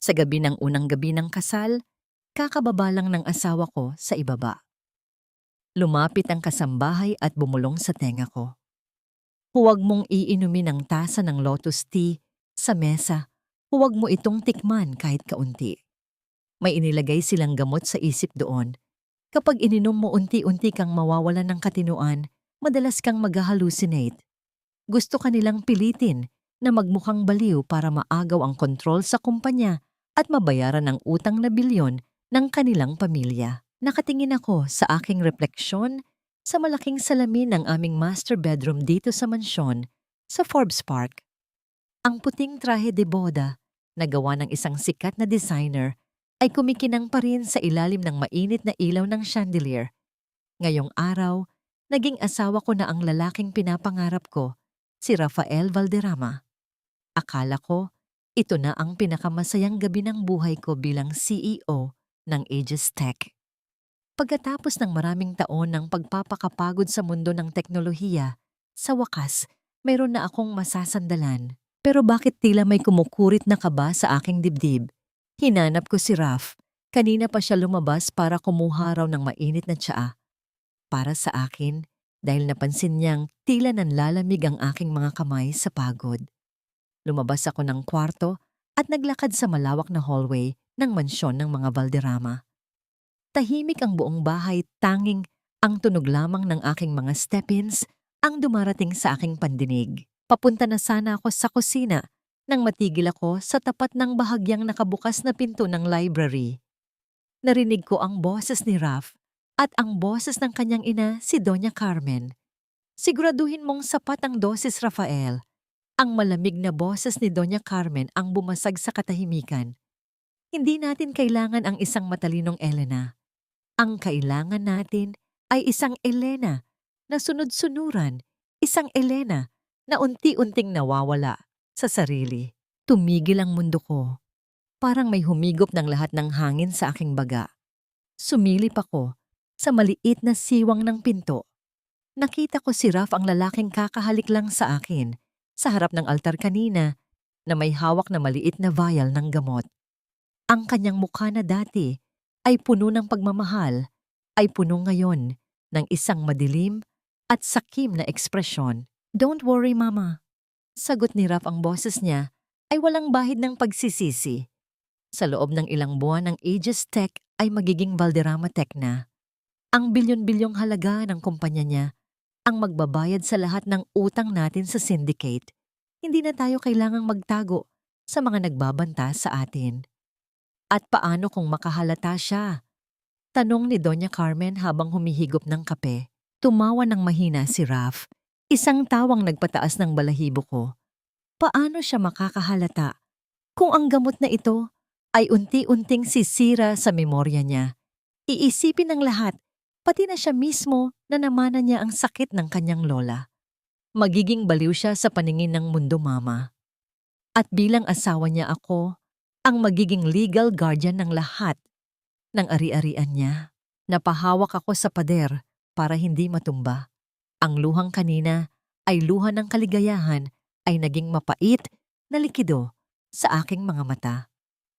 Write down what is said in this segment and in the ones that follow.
Sa gabi ng unang gabi ng kasal, kakababa lang ng asawa ko sa ibaba. Lumapit ang kasambahay at bumulong sa tenga ko. Huwag mong iinumin ang tasa ng lotus tea sa mesa. Huwag mo itong tikman kahit kaunti. May inilagay silang gamot sa isip doon. Kapag ininom mo unti-unti kang mawawalan ng katinuan, madalas kang mag-hallucinate. Gusto ka nilang pilitin na magmukhang baliw para maagaw ang kontrol sa kumpanya at mabayaran ang utang na bilyon ng kanilang pamilya. Nakatingin ako sa aking refleksyon sa malaking salamin ng aming master bedroom dito sa mansyon sa Forbes Park. Ang puting trahe de boda na gawa ng isang sikat na designer ay kumikinang pa rin sa ilalim ng mainit na ilaw ng chandelier. Ngayong araw, naging asawa ko na ang lalaking pinapangarap ko, si Rafael Valderrama. Akala ko, ito na ang pinakamasayang gabi ng buhay ko bilang CEO ng Aegis Tech. Pagkatapos ng maraming taon ng pagpapakapagod sa mundo ng teknolohiya, sa wakas, mayroon na akong masasandalan. Pero bakit tila may kumukurit na kaba sa aking dibdib? Hinanap ko si Raf. Kanina pa siya lumabas para kumuha raw ng mainit na tsaa. Para sa akin, dahil napansin niyang tila nanlalamig ang aking mga kamay sa pagod. Lumabas ako ng kwarto at naglakad sa malawak na hallway ng mansyon ng mga Valderrama. Tahimik ang buong bahay, tanging ang tunog lamang ng aking mga step-ins ang dumarating sa aking pandinig. Papunta na sana ako sa kusina nang matigil ako sa tapat ng bahagyang nakabukas na pinto ng library. Narinig ko ang boses ni Raf at ang boses ng kanyang ina, si Doña Carmen. Siguraduhin mong sapat ang dosis, Rafael. Ang malamig na boses ni Doña Carmen ang bumasag sa katahimikan. Hindi natin kailangan ang isang matalinong Elena. Ang kailangan natin ay isang Elena na sunod-sunuran, isang Elena na unti-unting nawawala sa sarili. Tumigil ang mundo ko. Parang may humigop ng lahat ng hangin sa aking baga. Sumilip ako sa maliit na siwang ng pinto. Nakita ko si Raf, ang lalaking kakahalik lang sa akin, sa harap ng altar kanina na may hawak na maliit na vial ng gamot. Ang kanyang mukha na dati ay puno ng pagmamahal, ay puno ngayon ng isang madilim at sakim na ekspresyon. "Don't worry, Mama." Sagot ni Raf, ang boses niya ay walang bahid ng pagsisisi. Sa loob ng ilang buwan ng Aegis Tech ay magiging Valderrama Tech na. Ang bilyon-bilyong halaga ng kumpanya niya ang magbabayad sa lahat ng utang natin sa syndicate. Hindi na tayo kailangang magtago sa mga nagbabanta sa atin. At paano kung makahalata siya? Tanong ni Doña Carmen habang humihigop ng kape. Tumawa ng mahina si Raf, isang tawang nagpataas ng balahibo ko. Paano siya makakahalata kung ang gamot na ito ay unti-unting sisira sa memorya niya? Iisipin ng lahat, pati na siya mismo, na namanan niya ang sakit ng kanyang lola. Magiging baliw siya sa paningin ng mundo, Mama. At bilang asawa niya ako, ang magiging legal guardian ng lahat ng ari-arian niya. Napahawak ako sa pader para hindi matumba. Ang luhang kanina ay luha ng kaligayahan ay naging mapait na likido sa aking mga mata.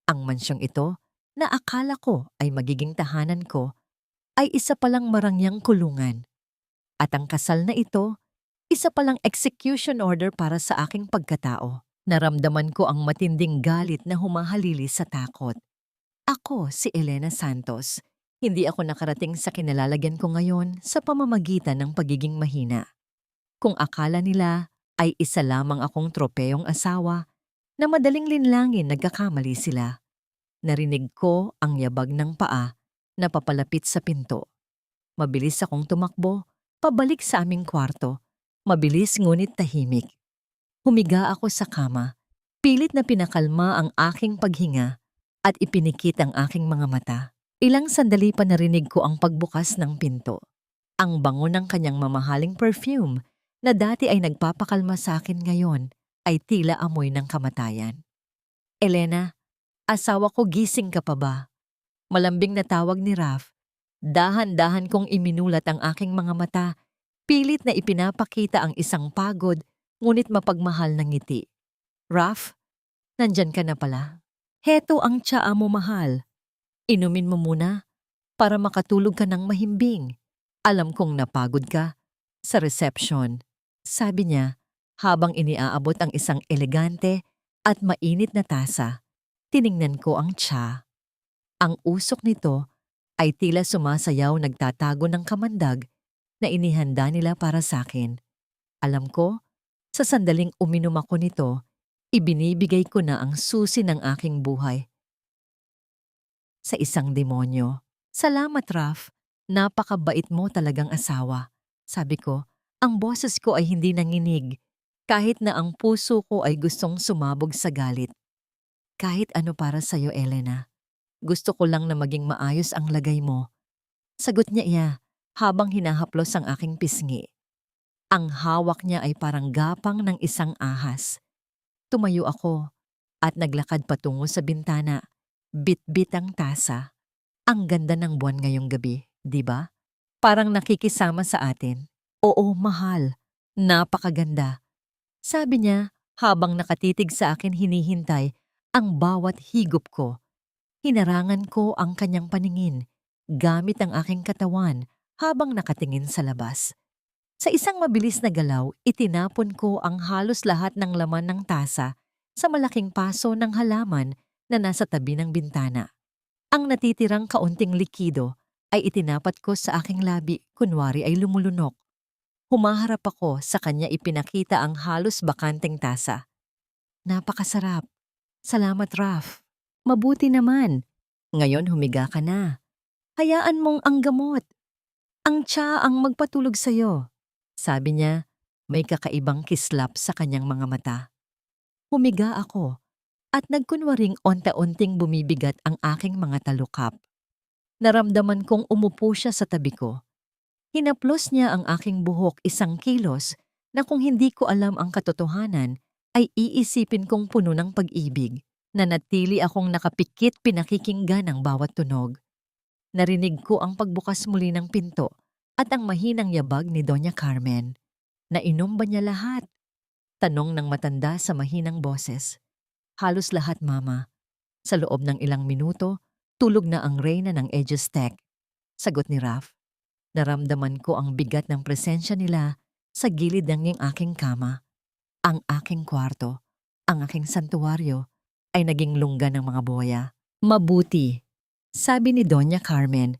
Ang mansyong ito na akala ko ay magiging tahanan ko ay isa palang marangyang kulungan. At ang kasal na ito, isa palang execution order para sa aking pagkatao. Naramdaman ko ang matinding galit na humahalili sa takot. Ako si Elena Santos. Hindi ako nakarating sa kinalalagyan ko ngayon sa pamamagitan ng pagiging mahina. Kung akala nila ay isa lamang akong tropeyong asawa, na madaling linlangin, nagkakamali sila. Narinig ko ang yabag ng paa na papalapit sa pinto. Mabilis akong tumakbo, pabalik sa aming kwarto. Mabilis ngunit tahimik. Humiga ako sa kama, pilit na pinakalma ang aking paghinga at ipinikit ang aking mga mata. Ilang sandali pa narinig ko ang pagbukas ng pinto. Ang bango ng kanyang mamahaling perfume na dati ay nagpapakalma sa akin ngayon ay tila amoy ng kamatayan. "Elena, asawa ko, gising ka pa ba?" Malambing na tawag ni Raf. Dahan-dahan kong iminulat ang aking mga mata, pilit na ipinapakita ang isang pagod ngunit mapagmahal na ngiti. "Raf, nandyan ka na pala." Heto ang tsaa mo, mahal. Inumin mo muna para makatulog ka ng mahimbing. Alam kong napagod ka sa reception. Sabi niya habang iniaabot ang isang elegante at mainit na tasa. Tiningnan ko ang tsa. Ang usok nito ay tila sumasayaw, nagtatago ng kamandag na inihanda nila para sa akin. Alam ko, sa sandaling uminom ako nito, ibinibigay ko na ang susi ng aking buhay sa isang demonyo. Salamat, Raf. Napakabait mo talagang asawa. Sabi ko, ang boses ko ay hindi nanginig, kahit na ang puso ko ay gustong sumabog sa galit. Kahit ano para sa'yo, Elena. Gusto ko lang na maging maayos ang lagay mo. Sagot niya habang hinahaplos ang aking pisngi. Ang hawak niya ay parang gapang ng isang ahas. Tumayo ako at naglakad patungo sa bintana. Bit-bit ang tasa. Ang ganda ng buwan ngayong gabi, di ba? Parang nakikisama sa atin. Oo, mahal. Napakaganda. Sabi niya habang nakatitig sa akin, hinihintay ang bawat higop ko. Hinarangan ko ang kanyang paningin gamit ang aking katawan habang nakatingin sa labas. Sa isang mabilis na galaw, itinapon ko ang halos lahat ng laman ng tasa sa malaking paso ng halaman na nasa tabi ng bintana. Ang natitirang kaunting likido ay itinapat ko sa aking labi, kunwari ay lumulunok. Humaharap ako sa kanya, ipinakita ang halos bakanteng tasa. Napakasarap. Salamat, Raf. Mabuti naman. Ngayon humiga ka na. Hayaan mong ang gamot. Ang tsa ang magpatulog sa'yo. Sabi niya, may kakaibang kislap sa kanyang mga mata. Humiga ako at nagkunwaring onta-unting bumibigat ang aking mga talukap. Naramdaman kong umupo siya sa tabi ko. Hinaplos niya ang aking buhok, isang kilos na kung hindi ko alam ang katotohanan ay iisipin kong puno ng pag-ibig. Nanatili akong nakapikit, pinakikinggan ang bawat tunog. Narinig ko ang pagbukas muli ng pinto at ang mahinang yabag ni Doña Carmen. Nainom ba niya lahat? Tanong ng matanda sa mahinang boses. Halos lahat, Mama. Sa loob ng ilang minuto, tulog na ang reyna ng Edgestec. Sagot ni Raf. Naramdaman ko ang bigat ng presensya nila sa gilid ng aking kama. Ang aking kwarto, ang aking santuwaryo, ay naging lungga ng mga boya. Mabuti, sabi ni Doña Carmen.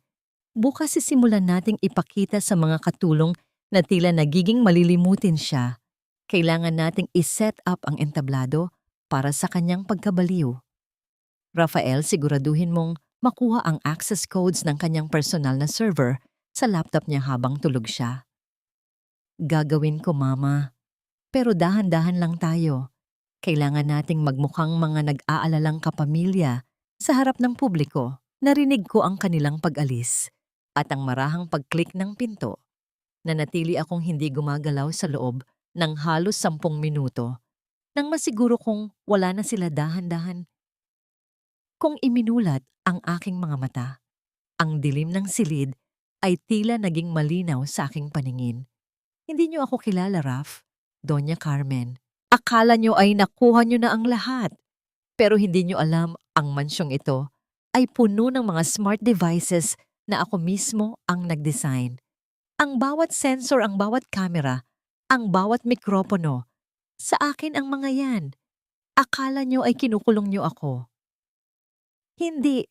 Bukas sisimulan nating ipakita sa mga katulong na tila nagiging malilimutin siya. Kailangan nating iset up ang entablado para sa kanyang pagkabaliw. Rafael, siguraduhin mong makuha ang access codes ng kanyang personal na server sa laptop niya habang tulog siya. Gagawin ko, Mama. Pero dahan-dahan lang tayo. Kailangan nating magmukhang mga nag-aalalang kapamilya sa harap ng publiko. Narinig ko ang kanilang pag-alis at ang marahang pag-click ng pinto. Nanatili akong hindi gumagalaw sa loob ng halos 10 minuto nang masiguro kong wala na sila. Dahan-dahan kung iminulat ang aking mga mata. Ang dilim ng silid ay tila naging malinaw sa aking paningin. Hindi niyo ako kilala, Raf. Doña Carmen. Akala niyo ay nakuha niyo na ang lahat. Pero hindi niyo alam, ang mansyong ito ay puno ng mga smart devices na ako mismo ang nag-design. Ang bawat sensor, ang bawat camera, ang bawat mikropono, sa akin ang mga yan. Akala niyo ay kinukulong niyo ako. Hindi.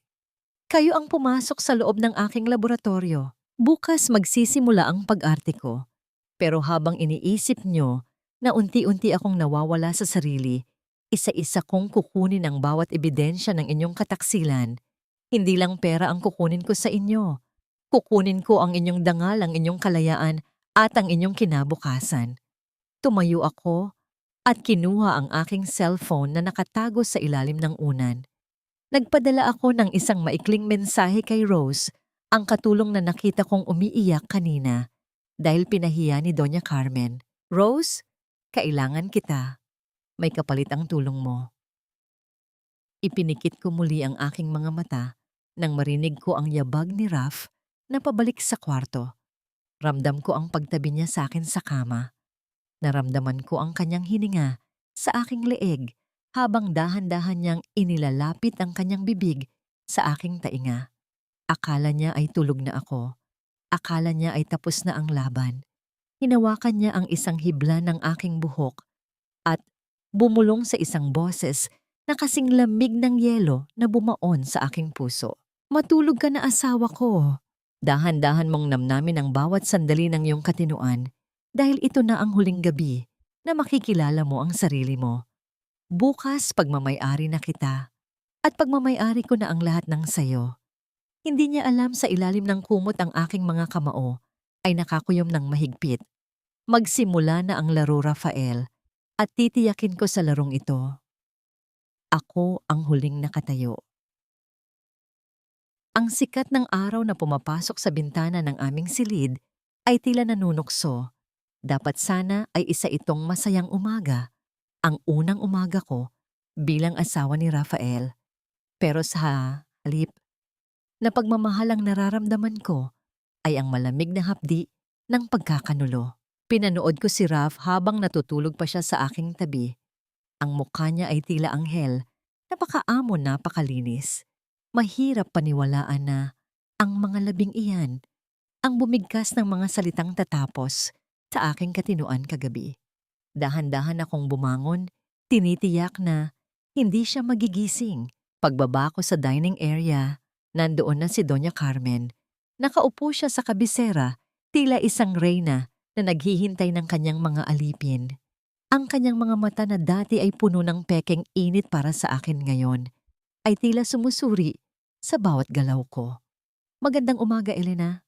Kayo ang pumasok sa loob ng aking laboratorio. Bukas magsisimula ang pag-arte ko. Pero habang iniisip niyo na unti-unti akong nawawala sa sarili, isa-isa kong kukunin ang bawat ebidensya ng inyong kataksilan. Hindi lang pera ang kukunin ko sa inyo. Kukunin ko ang inyong dangal, ang inyong kalayaan at ang inyong kinabukasan. Tumayo ako at kinuha ang aking cellphone na nakatago sa ilalim ng unan. Nagpadala ako ng isang maikling mensahe kay Rose, ang katulong na nakita kong umiiyak kanina dahil pinahiya ni Doña Carmen. Rose, kailangan kita. May kapalit ang tulong mo. Ipinikit ko muli ang aking mga mata nang marinig ko ang yabag ni Raf na pabalik sa kwarto. Ramdam ko ang pagtabi niya sa akin sa kama. Naramdaman ko ang kanyang hininga sa aking leeg habang dahan-dahan niyang inilalapit ang kanyang bibig sa aking tainga. Akala niya ay tulog na ako. Akala niya ay tapos na ang laban. Hinawakan niya ang isang hibla ng aking buhok at bumulong sa isang boses na kasing lamig ng yelo na bumaon sa aking puso. Matulog ka na, asawa ko. Dahan-dahan mong namnamin ang bawat sandali ng iyong katinuan dahil ito na ang huling gabi na makikilala mo ang sarili mo. Bukas pagmamay-ari na kita at pagmamay-ari ko na ang lahat ng sayo. Hindi niya alam sa ilalim ng kumot ang aking mga kamao ay nakakuyom ng mahigpit. Magsimula na ang laro, Rafael, at titiyakin ko sa larong ito. Ako ang huling nakatayo. Ang sikat ng araw na pumapasok sa bintana ng aming silid ay tila nanunukso. Dapat sana ay isa itong masayang umaga, ang unang umaga ko bilang asawa ni Rafael. Pero sa halip, na pagmamahal ang nararamdaman ko ay ang malamig na hapdi ng pagkakanulo. Pinanood ko si Raf habang natutulog pa siya sa aking tabi. Ang mukha niya ay tila anghel, napakaamon, napakalinis. Mahirap paniwalaan na ang mga labing iyan ang bumigkas ng mga salitang tatapos sa aking katinuan kagabi. Dahan-dahan akong bumangon, tinitiyak na hindi siya magigising. Pagbaba ko sa dining area, nandoon na si Doña Carmen. Nakaupo siya sa kabisera, tila isang reyna na naghihintay ng kanyang mga alipin. Ang kanyang mga mata na dati ay puno ng pekeng init para sa akin ngayon, ay tila sumusuri sa bawat galaw ko. Magandang umaga, Elena.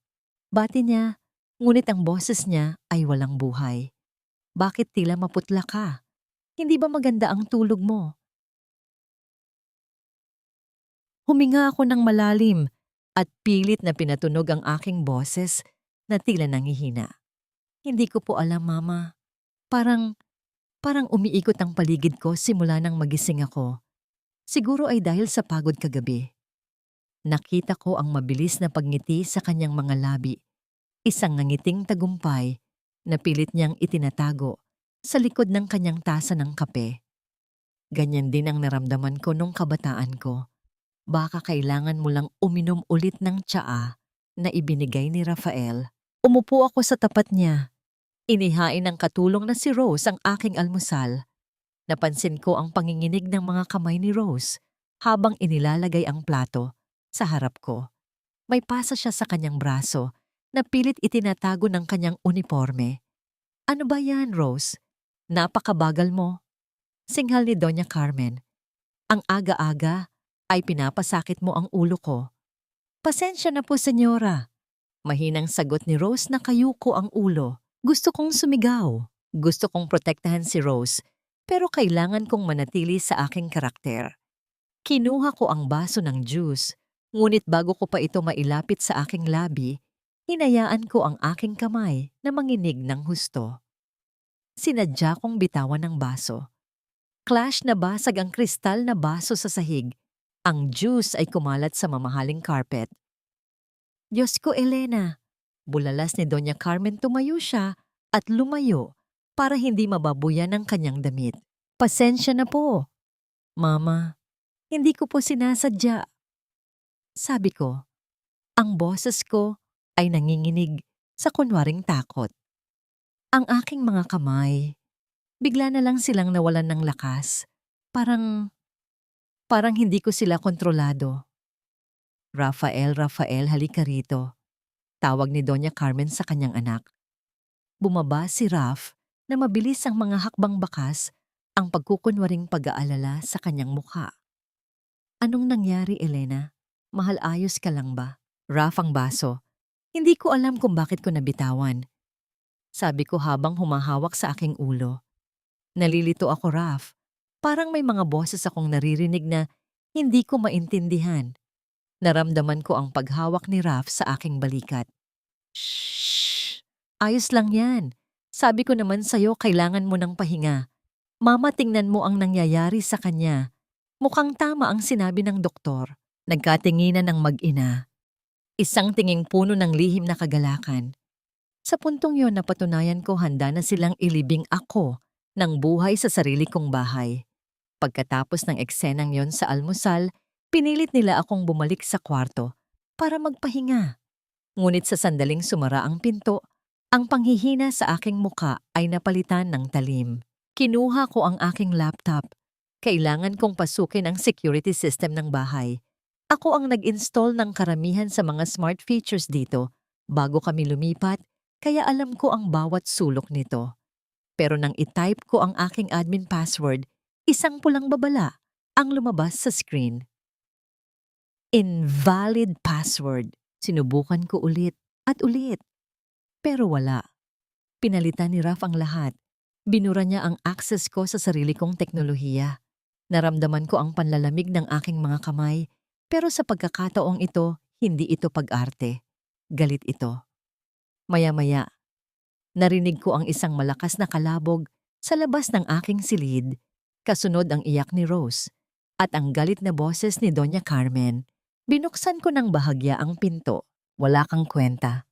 Bati niya, ngunit ang boses niya ay walang buhay. Bakit tila maputla ka? Hindi ba maganda ang tulog mo? Huminga ako ng malalim at pilit na pinatunog ang aking boses na tila nangihina. Hindi ko po alam, Mama. Parang umiikot ang paligid ko simula nang magising ako. Siguro ay dahil sa pagod kagabi. Nakita ko ang mabilis na pagngiti sa kanyang mga labi. Isang nangiting tagumpay na pilit niyang itinatago sa likod ng kanyang tasa ng kape. Ganyan din ang naramdaman ko nung kabataan ko. Baka kailangan mo lang uminom ulit ng tsaa na ibinigay ni Rafael. Umupo ako sa tapat niya. Inihain ng katulong na si Rose ang aking almusal. Napansin ko ang panginginig ng mga kamay ni Rose habang inilalagay ang plato sa harap ko. May pasa siya sa kanyang braso na pilit itinatago ng kanyang uniforme. Ano ba yan, Rose? Napakabagal mo. Singhal ni Doña Carmen. Ang aga-aga ay pinapasakit mo ang ulo ko. Pasensya na po, senyora. Mahinang sagot ni Rose na kayuko ang ulo. Gusto kong sumigaw. Gusto kong protektahan si Rose, pero kailangan kong manatili sa aking karakter. Kinuha ko ang baso ng juice, ngunit bago ko pa ito mailapit sa aking labi, hinayaan ko ang aking kamay na manginig ng husto. Sinadya kong bitawan ng baso. Clash na basag ang kristal na baso sa sahig. Ang juice ay kumalat sa mamahaling carpet. Diyos ko, Elena! Bulalas ni Doña Carmen, tumayo siya at lumayo para hindi mababuyan ang kanyang damit. Pasensya na po. Mama, hindi ko po sinasadya. Sabi ko, ang boses ko ay nanginginig sa kunwaring takot. Ang aking mga kamay, bigla na lang silang nawalan ng lakas. Parang hindi ko sila kontrolado. Rafael, halika rito. Tawag ni Doña Carmen sa kanyang anak. Bumaba si Raf na mabilis ang mga hakbang bakas ang pagkukunwaring pag-aalala sa kanyang mukha. Anong nangyari, Elena? Mahal, ayos ka lang ba? Raf ang baso. Hindi ko alam kung bakit ko nabitawan. Sabi ko habang humahawak sa aking ulo. Nalilito ako, Raf. Parang may mga boses akong naririnig na hindi ko maintindihan. Naramdaman ko ang paghawak ni Raf sa aking balikat. Shhh! Ayos lang yan. Sabi ko naman sa'yo kailangan mo ng pahinga. Mama, tingnan mo ang nangyayari sa kanya. Mukhang tama ang sinabi ng doktor. Nagkatinginan ng mag-ina. Isang tinging puno ng lihim na kagalakan. Sa puntong yon napatunayan ko handa na silang ilibing ako ng buhay sa sarili kong bahay. Pagkatapos ng eksenang yon sa almusal, pinilit nila akong bumalik sa kwarto para magpahinga. Ngunit sa sandaling sumara ang pinto, ang panghihina sa aking muka ay napalitan ng talim. Kinuha ko ang aking laptop. Kailangan kong pasukin ang security system ng bahay. Ako ang nag-install ng karamihan sa mga smart features dito bago kami lumipat, kaya alam ko ang bawat sulok nito. Pero nang itype ko ang aking admin password, isang pulang babala ang lumabas sa screen. Invalid password. Sinubukan ko ulit at ulit. Pero wala. Pinalitan ni Raf ang lahat. Binura niya ang access ko sa sarili kong teknolohiya. Naramdaman ko ang panlalamig ng aking mga kamay, pero sa pagkakataong ito, hindi ito pag-arte. Galit ito. Maya-maya, narinig ko ang isang malakas na kalabog sa labas ng aking silid, kasunod ang iyak ni Rose, at ang galit na boses ni Doña Carmen. Binuksan ko ng bahagya ang pinto. Wala kang kwenta.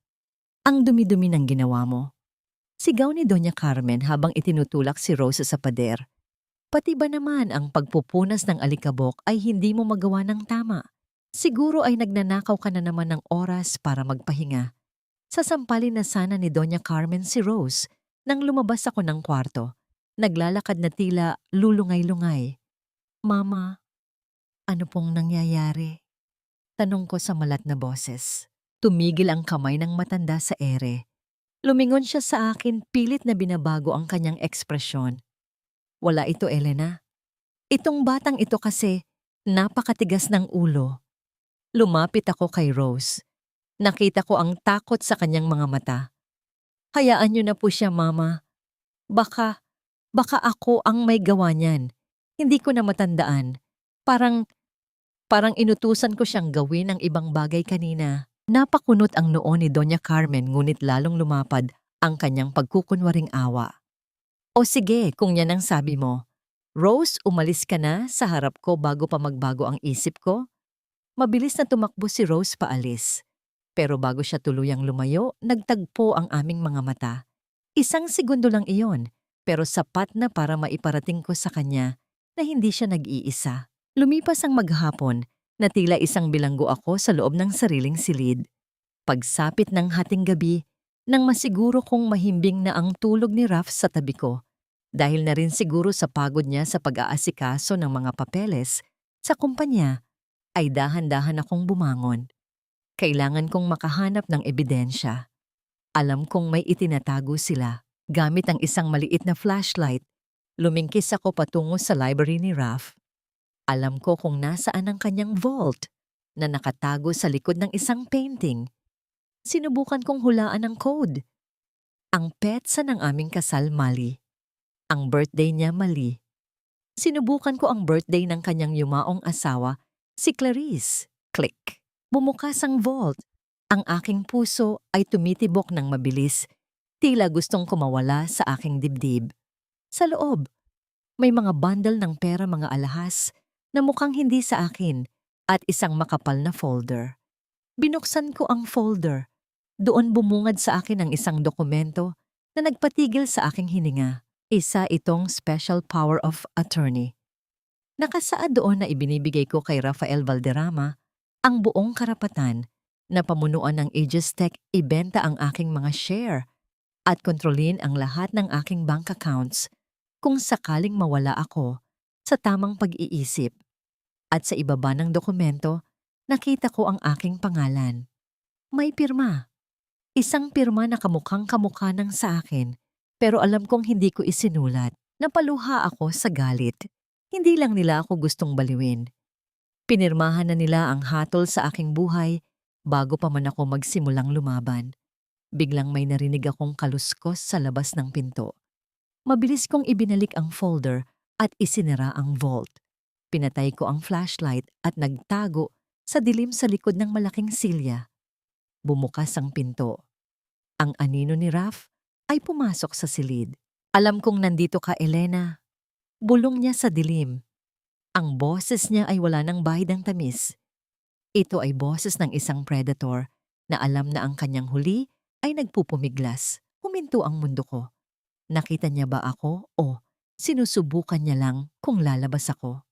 Ang dumi-dumi ng ginawa mo. Sigaw ni Doña Carmen habang itinutulak si Rose sa pader. Pati ba naman ang pagpupunas ng alikabok ay hindi mo magawa ng tama? Siguro ay nagnanakaw ka na naman ng oras para magpahinga. Sasampalin na sana ni Doña Carmen si Rose nang lumabas ako ng kwarto. Naglalakad na tila lulungay-lungay. Mama, ano pong nangyayari? Tanong ko sa malat na boses. Tumigil ang kamay ng matanda sa ere. Lumingon siya sa akin, pilit na binabago ang kanyang ekspresyon. Wala ito, Elena. Itong batang ito kasi, napakatigas ng ulo. Lumapit ako kay Rose. Nakita ko ang takot sa kanyang mga mata. Hayaan niyo na po siya, Mama. Baka ako ang may gawa niyan. Hindi ko na matandaan. Parang inutusan ko siyang gawin ang ibang bagay kanina. Napakunot ang noo ni Doña Carmen ngunit lalong lumapad ang kanyang pagkukunwaring awa. O sige, kung yan ang sabi mo. Rose, umalis ka na sa harap ko bago pa magbago ang isip ko? Mabilis na tumakbo si Rose paalis. Pero bago siya tuluyang lumayo, nagtagpo ang aming mga mata. Isang segundo lang iyon, pero sapat na para maiparating ko sa kanya na hindi siya nag-iisa. Lumipas ang maghapon na tila isang bilanggo ako sa loob ng sariling silid. Pagsapit ng hating gabi, nang masiguro kong mahimbing na ang tulog ni Raf sa tabi ko, dahil na rin siguro sa pagod niya sa pag-aasikaso ng mga papeles sa kumpanya, ay dahan-dahan akong bumangon. Kailangan kong makahanap ng ebidensya. Alam kong may itinatago sila. Gamit ang isang maliit na flashlight, lumingkis ako patungo sa library ni Raf. Alam ko kung nasaan ang kanyang vault na nakatago sa likod ng isang painting. Sinubukan kong hulaan ang code. Ang petsa ng aming kasal mali. Ang birthday niya mali. Sinubukan ko ang birthday ng kanyang yumaong asawa, si Clarice. Click. Bumukas ang vault. Ang aking puso ay tumitibok ng mabilis, tila gustong kumawala sa aking dibdib. Sa loob, may mga bundle ng pera, mga alahas, na mukhang hindi sa akin, at isang makapal na folder. Binuksan ko ang folder. Doon bumungad sa akin ang isang dokumento na nagpatigil sa aking hininga. Isa itong Special Power of Attorney. Nakasaad doon na ibinibigay ko kay Rafael Valderrama ang buong karapatan na pamunuan ng Aegis Tech, ibenta ang aking mga share at kontrolin ang lahat ng aking bank accounts kung sakaling mawala ako sa tamang pag-iisip. At sa ibaba ng dokumento, nakita ko ang aking pangalan. May pirma. Isang pirma na kamukhang-kamukha ng sa akin, pero alam kong hindi ko isinulat. Napaluha ako sa galit. Hindi lang nila ako gustong baliwin. Pinirmahan na nila ang hatol sa aking buhay bago pa man ako magsimulang lumaban. Biglang may narinig akong kaluskos sa labas ng pinto. Mabilis kong ibinalik ang folder at isinara ang vault. Pinatay ko ang flashlight at nagtago sa dilim sa likod ng malaking silya. Bumukas ang pinto. Ang anino ni Raf ay pumasok sa silid. Alam kong nandito ka, Elena. Bulong niya sa dilim. Ang boses niya ay wala ng bahid ng tamis. Ito ay boses ng isang predator na alam na ang kanyang huli ay nagpupumiglas. Huminto ang mundo ko. Nakita niya ba ako o Sinusubukan niya lang kung lalabas ako.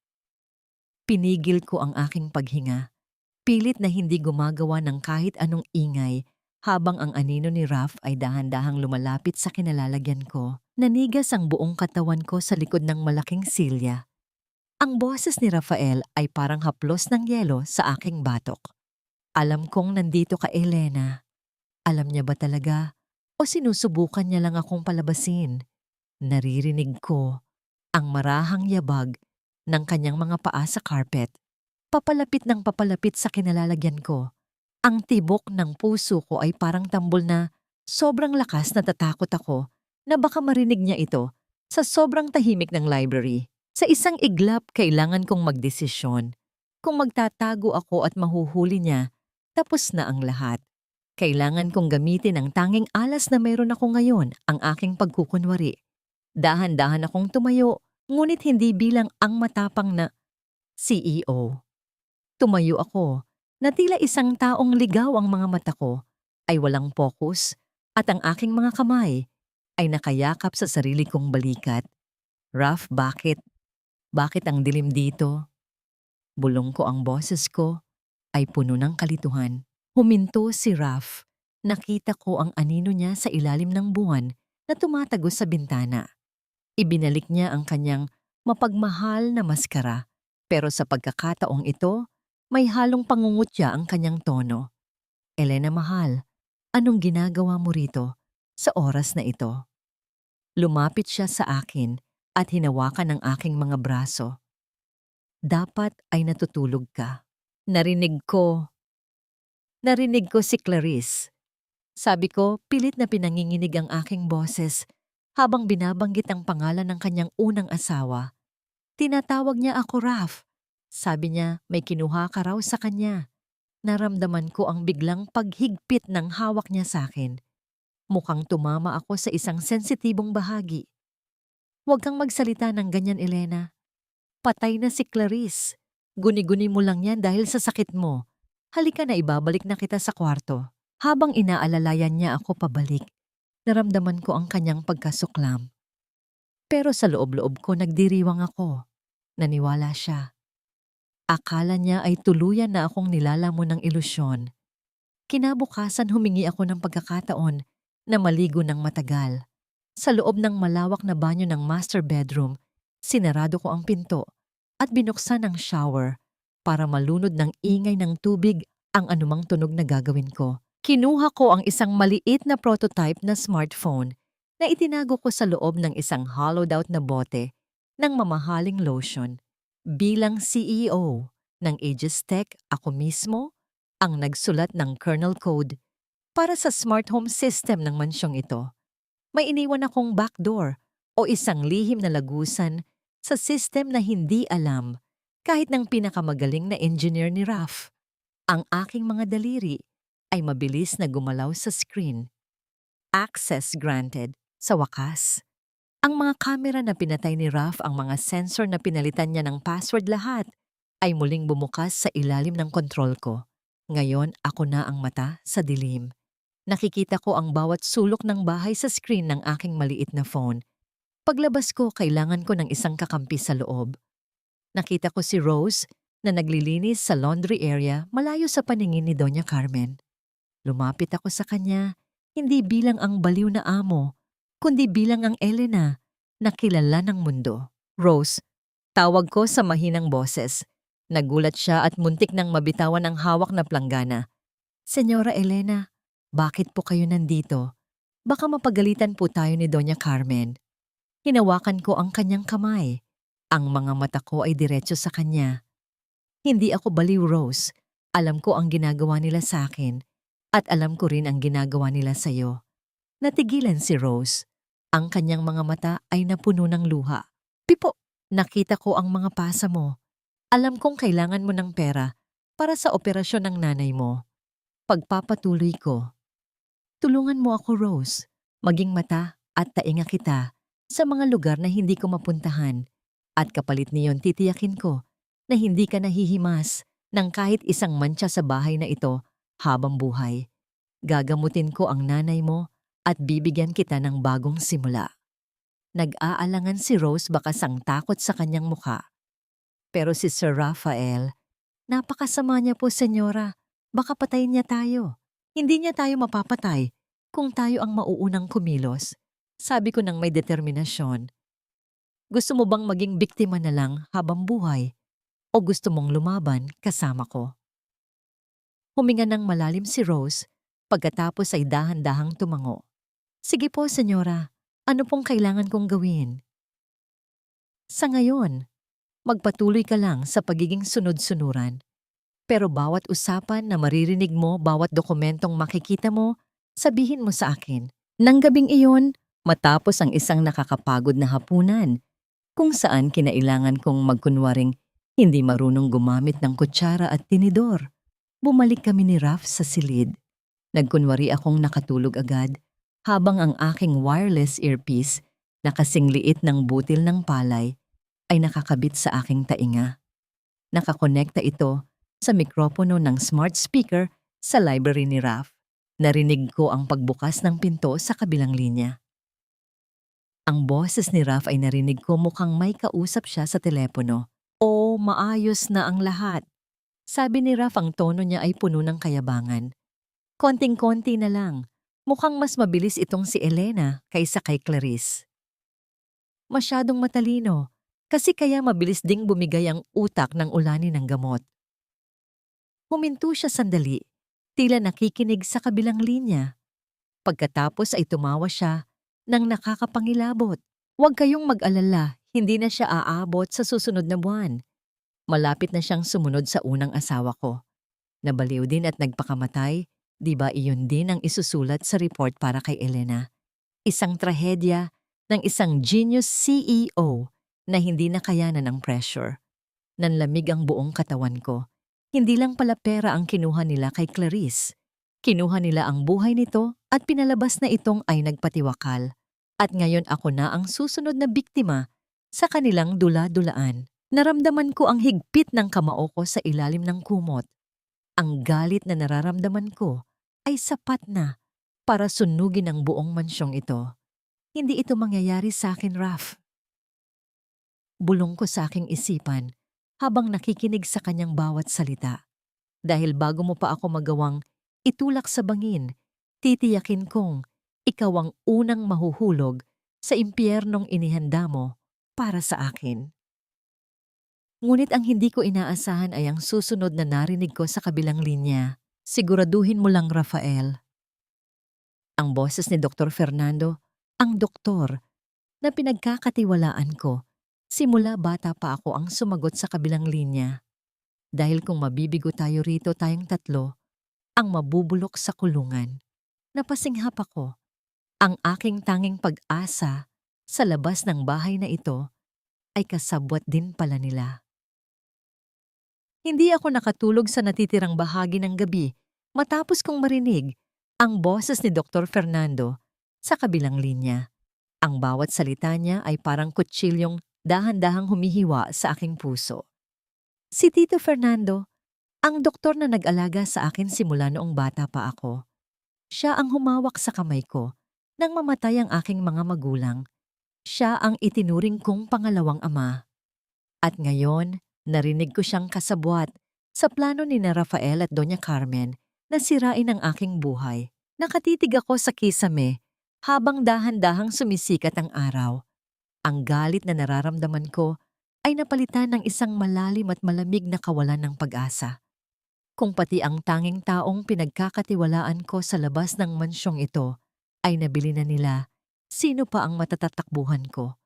Pinigil ko ang aking paghinga. Pilit na hindi gumagawa ng kahit anong ingay habang ang anino ni Raf ay dahan-dahang lumalapit sa kinalalagyan ko. Nanigas ang buong katawan ko sa likod ng malaking silya. Ang boses ni Rafael ay parang haplos ng yelo sa aking batok. Alam kong nandito ka, Elena. Alam niya ba talaga? O sinusubukan niya lang akong palabasin? Naririnig ko ang marahang yabag ng kanyang mga paa sa carpet. Papalapit ng papalapit sa kinalalagyan ko. Ang tibok ng puso ko ay parang tambol na sobrang lakas na tatakot ako na baka marinig niya ito sa sobrang tahimik ng library. Sa isang iglap, kailangan kong magdesisyon. Kung magtatago ako at mahuhuli niya, tapos na ang lahat. Kailangan kong gamitin ang tanging alas na mayroon ako ngayon, ang aking pagkukunwari. Dahan-dahan akong tumayo, ngunit hindi bilang ang matapang na CEO. Tumayo ako na tila isang taong ligaw ang mga mata ko ay walang focus at ang aking mga kamay ay nakayakap sa sarili kong balikat. Raf, bakit? Bakit ang dilim dito? Bulong ko ang boses ko ay puno ng kalituhan. Huminto si Raf. Nakita ko ang anino niya sa ilalim ng buwan na tumatagos sa bintana. Ibinalik niya ang kanyang mapagmahal na maskara. Pero sa pagkakataong ito, may halong pangungutya ang kanyang tono. Elena mahal, anong ginagawa mo rito sa oras na ito? Lumapit siya sa akin at hinawakan ang aking mga braso. Dapat ay natutulog ka. Narinig ko si Clarice. Sabi ko, pilit na pinanginginig ang aking boses habang binabanggit ang pangalan ng kanyang unang asawa. Tinatawag niya ako Raf. Sabi niya may kinuha ka raw sa kanya. Naramdaman ko ang biglang paghigpit ng hawak niya sa akin. Mukhang tumama ako sa isang sensitibong bahagi. Huwag kang magsalita ng ganyan, Elena. Patay na si Clarice. Guni-guni mo lang yan dahil sa sakit mo. Halika na, ibabalik na kita sa kwarto. Habang inaalalayan niya ako pabalik, naramdaman ko ang kanyang pagkasuklam. Pero sa loob-loob ko nagdiriwang ako. Naniwala siya. Akala niya ay tuluyan na akong nilalamon ng ilusyon. Kinabukasan humingi ako ng pagkakataon na maligo ng matagal. Sa loob ng malawak na banyo ng master bedroom, sinarado ko ang pinto at binuksan ang shower para malunod ng ingay ng tubig ang anumang tunog na gagawin ko. Kinuha ko ang isang maliit na prototype na smartphone na itinago ko sa loob ng isang hollowed-out na bote ng mamahaling lotion. Bilang CEO ng Aegis Tech, ako mismo ang nagsulat ng kernel code para sa smart home system ng mansyong ito. May iniwan akong backdoor o isang lihim na lagusan sa system na hindi alam kahit ng pinakamagaling na engineer ni Raf. Ang aking mga daliri ay mabilis na gumalaw sa screen. Access granted. Sa wakas, ang mga kamera na pinatay ni Raf, ang mga sensor na pinalitan niya ng password lahat, ay muling bumukas sa ilalim ng kontrol ko. Ngayon, ako na ang mata sa dilim. Nakikita ko ang bawat sulok ng bahay sa screen ng aking maliit na phone. Paglabas ko, kailangan ko ng isang kakampi sa loob. Nakita ko si Rose na naglilinis sa laundry area malayo sa paningin ni Doña Carmen. Lumapit ako sa kanya, hindi bilang ang baliw na amo, kundi bilang ang Elena na kilala ng mundo. Rose, tawag ko sa mahinang boses. Nagulat siya at muntik nang mabitawan ang hawak na planggana. Senyora Elena, bakit po kayo nandito? Baka mapagalitan po tayo ni Doña Carmen. Hinawakan ko ang kanyang kamay. Ang mga mata ko ay diretso sa kanya. Hindi ako baliw, Rose. Alam ko ang ginagawa nila sa akin at alam ko rin ang ginagawa nila sa'yo. Natigilan si Rose. Ang kanyang mga mata ay napuno ng luha. Pipo, nakita ko ang mga pasa mo. Alam kong kailangan mo ng pera para sa operasyon ng nanay mo. Pagpapatuloy ko. Tulungan mo ako, Rose. Maging mata at tainga kita sa mga lugar na hindi ko mapuntahan. At kapalit niyon titiyakin ko na hindi ka nahihimas ng kahit isang mantsa sa bahay na ito habang buhay. Gagamutin ko ang nanay mo at bibigyan kita ng bagong simula. Nag-aalangan si Rose baka takot sa kanyang mukha. Pero si Sir Raphael, napakasama niya po, senyora. Baka patayin niya tayo. Hindi niya tayo mapapatay kung tayo ang mauunang kumilos. Sabi ko ng may determinasyon. Gusto mo bang maging biktima na lang habang buhay? O gusto mong lumaban kasama ko? Huminga ng malalim si Rose, pagkatapos ay dahan-dahang tumango. Sige po, senyora. Ano pong kailangan kong gawin? Sa ngayon, magpatuloy ka lang sa pagiging sunod-sunuran. Pero bawat usapan na maririnig mo, bawat dokumentong makikita mo, sabihin mo sa akin. Nang gabing iyon, matapos ang isang nakakapagod na hapunan, kung saan kinailangan kong magkunwaring hindi marunong gumamit ng kutsara at tinidor, bumalik kami ni Raph sa silid. Nagkunwari akong nakatulog agad habang ang aking wireless earpiece na kasing liit ng butil ng palay ay nakakabit sa aking tainga. Nakakonekta ito sa mikropono ng smart speaker sa library ni Raph. Narinig ko ang pagbukas ng pinto sa kabilang linya. Ang boses ni Raph ay narinig ko, mukhang may kausap siya sa telepono. "Oh, maayos na ang lahat." Sabi ni Raph, ang tono niya ay puno ng kayabangan. "Konting-konti na lang. Mukhang mas mabilis itong si Elena kaysa kay Clarice. Masyadong matalino, kasi kaya mabilis ding bumigay ang utak ng ulani ng gamot." Huminto siya sandali, tila nakikinig sa kabilang linya. Pagkatapos ay tumawa siya nang nakakapangilabot. "Huwag kayong mag-alala, hindi na siya aabot sa susunod na buwan. Malapit na siyang sumunod sa unang asawa ko. Nabaliw din at nagpakamatay, di ba iyon din ang isusulat sa report para kay Elena? Isang trahedya ng isang genius CEO na hindi nakayanan ng pressure. Nanlamig ang buong katawan ko. Hindi lang pala pera ang kinuha nila kay Clarice. Kinuha nila ang buhay nito at pinalabas na itong ay nagpatiwakal. At ngayon ako na ang susunod na biktima sa kanilang dula-dulaan. Naramdaman ko ang higpit ng kamao ko sa ilalim ng kumot. Ang galit na nararamdaman ko ay sapat na para sunugin ang buong mansyong ito. Hindi ito mangyayari sa akin, Raph. Bulong ko sa aking isipan habang nakikinig sa kanyang bawat salita. Dahil bago mo pa ako magawang itulak sa bangin, titiyakin kong ikaw ang unang mahuhulog sa impyernong inihanda mo para sa akin. Ngunit ang hindi ko inaasahan ay ang susunod na narinig ko sa kabilang linya. "Siguraduhin mo lang, Rafael." Ang boses ni Dr. Fernando, ang doktor na pinagkakatiwalaan ko. Simula bata pa ako ang sumagot sa kabilang linya. Dahil kung mabibigo tayo rito tayong tatlo, ang mabubulok sa kulungan. Napasinghap ako. Ang aking tanging pag-asa sa labas ng bahay na ito ay kasabwat din pala nila. Hindi ako nakatulog sa natitirang bahagi ng gabi matapos kong marinig ang boses ni Dr. Fernando sa kabilang linya. Ang bawat salita niya ay parang kutsilyong dahan-dahang humihiwa sa aking puso. Si Tito Fernando, ang doktor na nag-alaga sa akin simula noong bata pa ako. Siya ang humawak sa kamay ko nang mamatay ang aking mga magulang. Siya ang itinuring kong pangalawang ama. At ngayon, narinig ko siyang kasabwat sa plano ni na Rafael at Doña Carmen na sirain ang aking buhay. Nakatitig ako sa kisame habang dahan-dahang sumisikat ang araw. Ang galit na nararamdaman ko ay napalitan ng isang malalim at malamig na kawalan ng pag-asa. Kung pati ang tanging taong pinagkakatiwalaan ko sa labas ng mansyong ito ay nabili na nila, sino pa ang matatatakbuhan ko?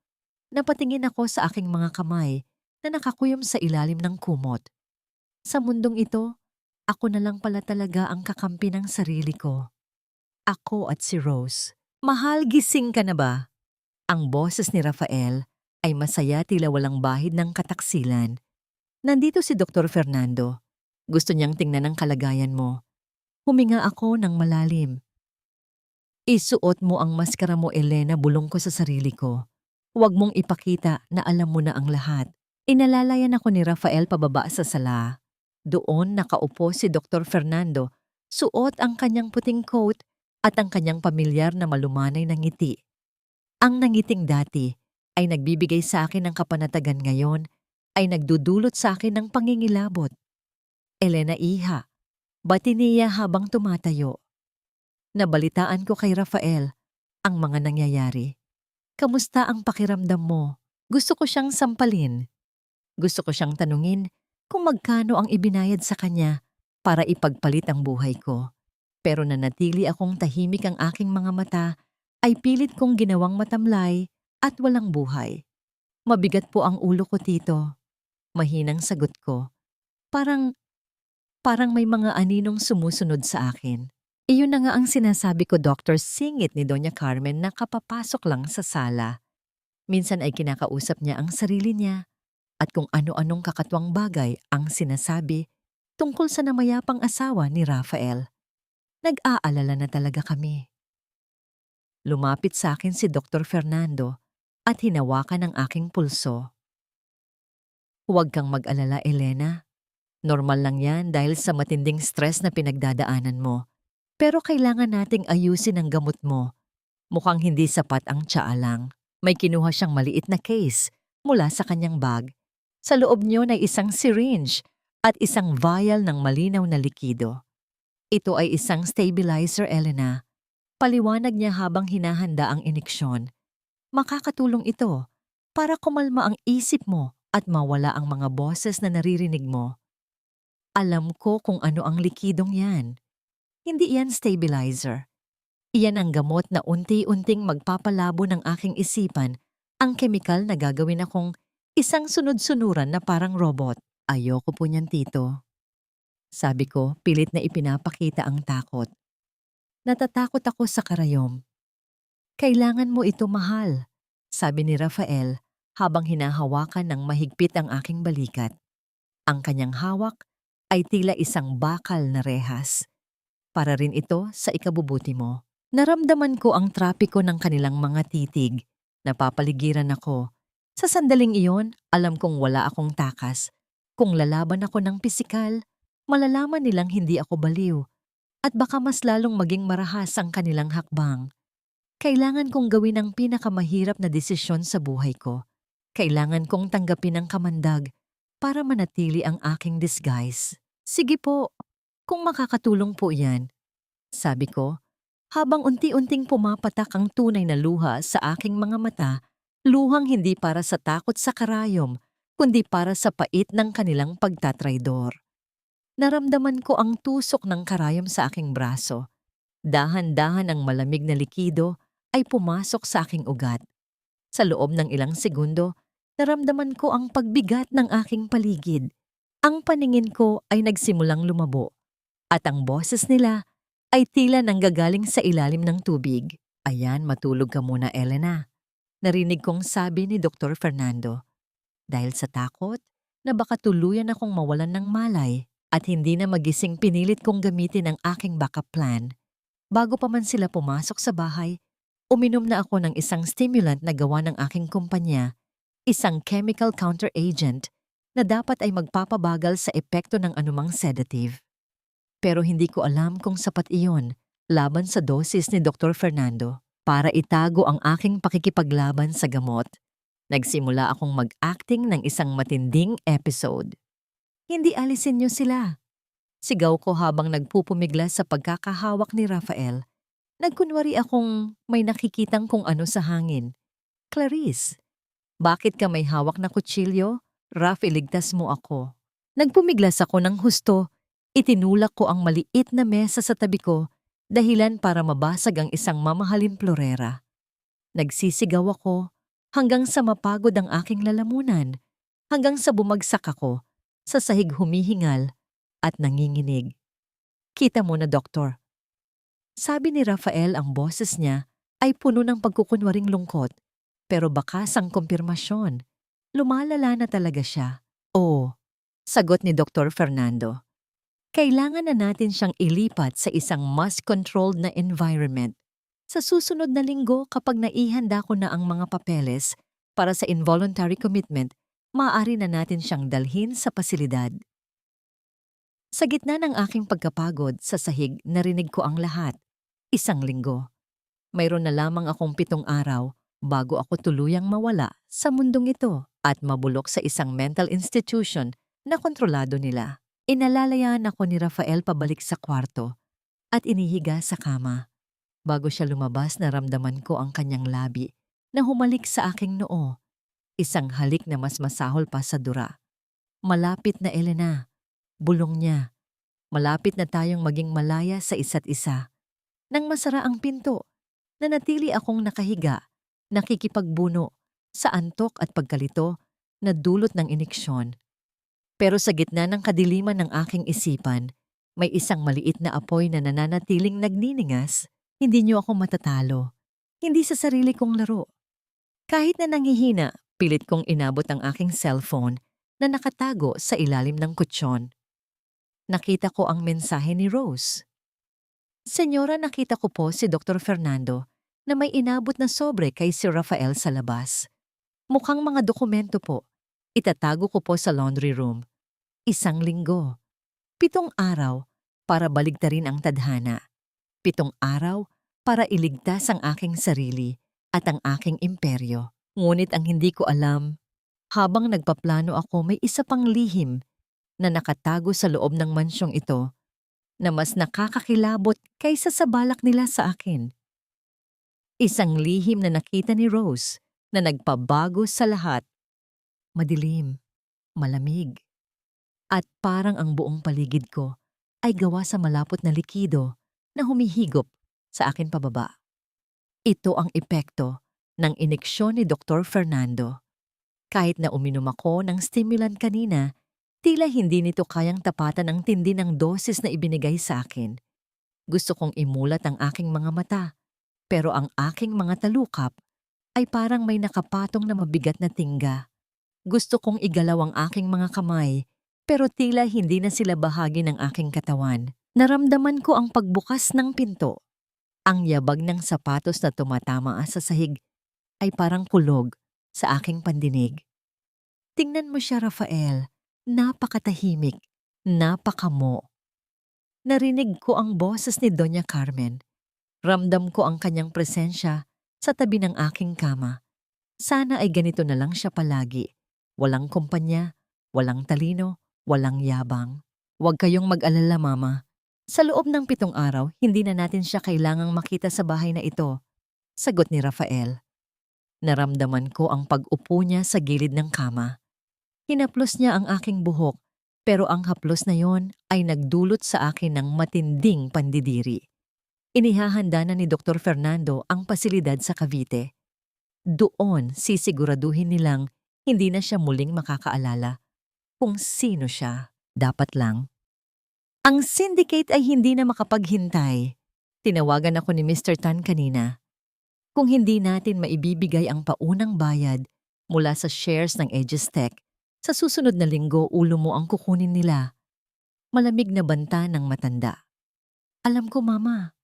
Napatingin ako sa aking mga kamay na nakakuyom sa ilalim ng kumot. Sa mundong ito, ako na lang pala talaga ang kakampi ng sarili ko. Ako at si Rose. "Mahal, gising ka na ba?" Ang boses ni Rafael ay masaya, tila walang bahid ng kataksilan. "Nandito si Dr. Fernando. Gusto niyang tingnan ang kalagayan mo." Huminga ako ng malalim. "Isuot mo ang maskara mo, Elena," bulong ko sa sarili ko. "Huwag mong ipakita na alam mo na ang lahat." Inalalayan ako ni Rafael pababa sa sala. Doon nakaupo si Dr. Fernando, suot ang kanyang puting coat at ang kanyang pamilyar na malumanay na ngiti. Ang nangiting dati ay nagbibigay sa akin ng kapanatagan ngayon ay nagdudulot sa akin ng pangingilabot. Elena Iha, bati niya habang tumatayo. Nabalitaan ko kay Rafael ang mga nangyayari. Kamusta ang pakiramdam mo? Gusto ko siyang sampalin. Gusto ko siyang tanungin kung magkano ang ibinayad sa kanya para ipagpalit ang buhay ko. Pero nanatili akong tahimik, ang aking mga mata ay pilit kong ginawang matamlay at walang buhay. Mabigat po ang ulo ko, Tito. Mahinang sagot ko. Parang may mga aninong sumusunod sa akin. Iyon na nga ang sinasabi ko, Dr. Singit ni Doña Carmen na kapapasok lang sa sala. Minsan ay kinakausap niya ang sarili niya at kung ano-anong kakatwang bagay ang sinasabi tungkol sa namayapang asawa ni Rafael. Nag-aalala na talaga kami. Lumapit sa akin si Dr. Fernando at hinawakan ang aking pulso. Huwag kang mag-alala, Elena. Normal lang yan dahil sa matinding stress na pinagdadaanan mo. Pero kailangan nating ayusin ang gamot mo. Mukhang hindi sapat ang tsaa lang. May kinuha siyang maliit na case mula sa kanyang bag. Sa loob niyon ay isang syringe at isang vial ng malinaw na likido. Ito ay isang stabilizer, Elena. Paliwanag niya habang hinahanda ang ineksyon. Makakatulong ito para kumalma ang isip mo at mawala ang mga boses na naririnig mo. Alam ko kung ano ang likidong yan. Hindi yan stabilizer. Iyan ang gamot na unti-unting magpapalabo ng aking isipan, ang kemikal na gagawin akong isang sunod-sunuran na parang robot. Ayoko po niyan, Tito. Sabi ko, pilit na ipinapakita ang takot. Natatakot ako sa karayom. Kailangan mo ito, mahal, sabi ni Rafael habang hinahawakan ng mahigpit ang aking balikat. Ang kanyang hawak ay tila isang bakal na rehas. Para rin ito sa ikabubuti mo. Naramdaman ko ang trapiko ng kanilang mga titig. Napapaligiran ako. Sa sandaling iyon, alam kong wala akong takas. Kung lalaban ako ng pisikal, malalaman nilang hindi ako baliw. At baka mas lalong maging marahas ang kanilang hakbang. Kailangan kong gawin ang pinakamahirap na desisyon sa buhay ko. Kailangan kong tanggapin ang kamandag para manatili ang aking disguise. Sige po. Kung makakatulong po yan, sabi ko, habang unti-unting pumapatak ang tunay na luha sa aking mga mata, luhang hindi para sa takot sa karayom, kundi para sa pait ng kanilang pagtatraydor. Naramdaman ko ang tusok ng karayom sa aking braso. Dahan-dahan ang malamig na likido ay pumasok sa aking ugat. Sa loob ng ilang segundo, naramdaman ko ang pagbigat ng aking paligid. Ang paningin ko ay nagsimulang lumabo. At ang boses nila ay tila nanggagaling sa ilalim ng tubig. Ayan, matulog ka muna, Elena. Narinig kong sabi ni Dr. Fernando. Dahil sa takot na baka tuluyan akong mawalan ng malay at hindi na magising, pinilit kong gamitin ang aking backup plan. Bago pa man sila pumasok sa bahay, uminom na ako ng isang stimulant na gawa ng aking kumpanya, isang chemical counteragent na dapat ay magpapabagal sa epekto ng anumang sedative. Pero hindi ko alam kung sapat iyon laban sa dosis ni Dr. Fernando para itago ang aking pakikipaglaban sa gamot. Nagsimula akong mag-acting ng isang matinding episode. Hindi alisin niyo sila. Sigaw ko habang nagpupumigla sa pagkakahawak ni Rafael. Nagkunwari akong may nakikitang kung ano sa hangin. Clarice, bakit ka may hawak na kutsilyo? Raf, iligtas mo ako. Nagpumiglas ako ng husto. Itinulak ko ang maliit na mesa sa tabi ko, dahilan para mabasag ang isang mamahalin florera. Nagsisigaw ako hanggang sa mapagod ang aking lalamunan, hanggang sa bumagsak ako, sa sahig humihingal at nanginginig. Kita mo na, Doktor. Sabi ni Rafael, ang boses niya ay puno ng pagkukunwaring lungkot, pero bakas ang kumpirmasyon. Lumalala na talaga siya. Oo, sagot ni Dr. Fernando. Kailangan na natin siyang ilipat sa isang mas controlled na environment. Sa susunod na linggo, kapag naihanda ko na ang mga papeles para sa involuntary commitment, maaari na natin siyang dalhin sa pasilidad. Sa gitna ng aking pagkapagod sa sahig, narinig ko ang lahat. 1 linggo. Mayroon na lamang akong 7 araw bago ako tuluyang mawala sa mundong ito at mabulok sa isang mental institution na kontrolado nila. Inalalayan ako ni Rafael pabalik sa kwarto at inihiga sa kama. Bago siya lumabas, naramdaman ko ang kanyang labi na humalik sa aking noo. Isang halik na mas masahol pa sa dura. Malapit na, Elena. Bulong niya. Malapit na tayong maging malaya sa isa't isa. Nang masara ang pinto, nanatili akong nakahiga, nakikipagbuno sa antok at pagkalito na dulot ng iniksyon. Pero sa gitna ng kadiliman ng aking isipan, may isang maliit na apoy na nananatiling nagniningas. Hindi niyo ako matatalo. Hindi sa sarili kong laro. Kahit na nanghihina, pilit kong inabot ang aking cellphone na nakatago sa ilalim ng kutsyon. Nakita ko ang mensahe ni Rose. Senyora, nakita ko po si Dr. Fernando na may inabot na sobre kay si Rafael sa labas. Mukhang mga dokumento po. Itatago ko po sa laundry room. 1 linggo. 7 araw para baligtarin ang tadhana. 7 araw para iligtas ang aking sarili at ang aking imperyo. Ngunit ang hindi ko alam, habang nagpaplano ako, may isa pang lihim na nakatago sa loob ng mansyong ito na mas nakakakilabot kaysa sa balak nila sa akin. Isang lihim na nakita ni Rose na nagpabago sa lahat. Madilim, malamig, at parang ang buong paligid ko ay gawa sa malapot na likido na humihigop sa akin pababa. Ito ang epekto ng iniksyon ni Dr. Fernando. Kahit na uminom ako ng stimulant kanina, tila hindi nito kayang tapatan ang tindi ng dosis na ibinigay sa akin. Gusto kong imulat ang aking mga mata, pero ang aking mga talukap ay parang may nakapatong na mabigat na tingga. Gusto kong igalaw ang aking mga kamay, pero tila hindi na sila bahagi ng aking katawan. Naramdaman ko ang pagbukas ng pinto. Ang yabag ng sapatos na tumatama sa sahig ay parang kulog sa aking pandinig. Tingnan mo siya, Rafael. Napakatahimik, napakamo. Narinig ko ang boses ni Doña Carmen. Ramdam ko ang kanyang presensya sa tabi ng aking kama. Sana ay ganito na lang siya palagi. Walang kumpanya, walang talino, walang yabang. Huwag kayong mag-alala, Mama. Sa loob ng 7 araw, hindi na natin siya kailangang makita sa bahay na ito. Sagot ni Rafael. Naramdaman ko ang pag-upo niya sa gilid ng kama. Hinaplos niya ang aking buhok, pero ang haplos na yon ay nagdulot sa akin ng matinding pandidiri. Inihahanda na ni Dr. Fernando ang pasilidad sa Cavite. Doon sisiguraduhin nilang hindi na siya muling makakaalala kung sino siya. Dapat lang. Ang syndicate ay hindi na makapaghintay. Tinawagan ako ni Mr. Tan kanina. Kung hindi natin maibibigay ang paunang bayad mula sa shares ng Aegis Tech, sa susunod na linggo ulo mo ang kukunin nila. Malamig na banta ng matanda. Alam ko, Mama.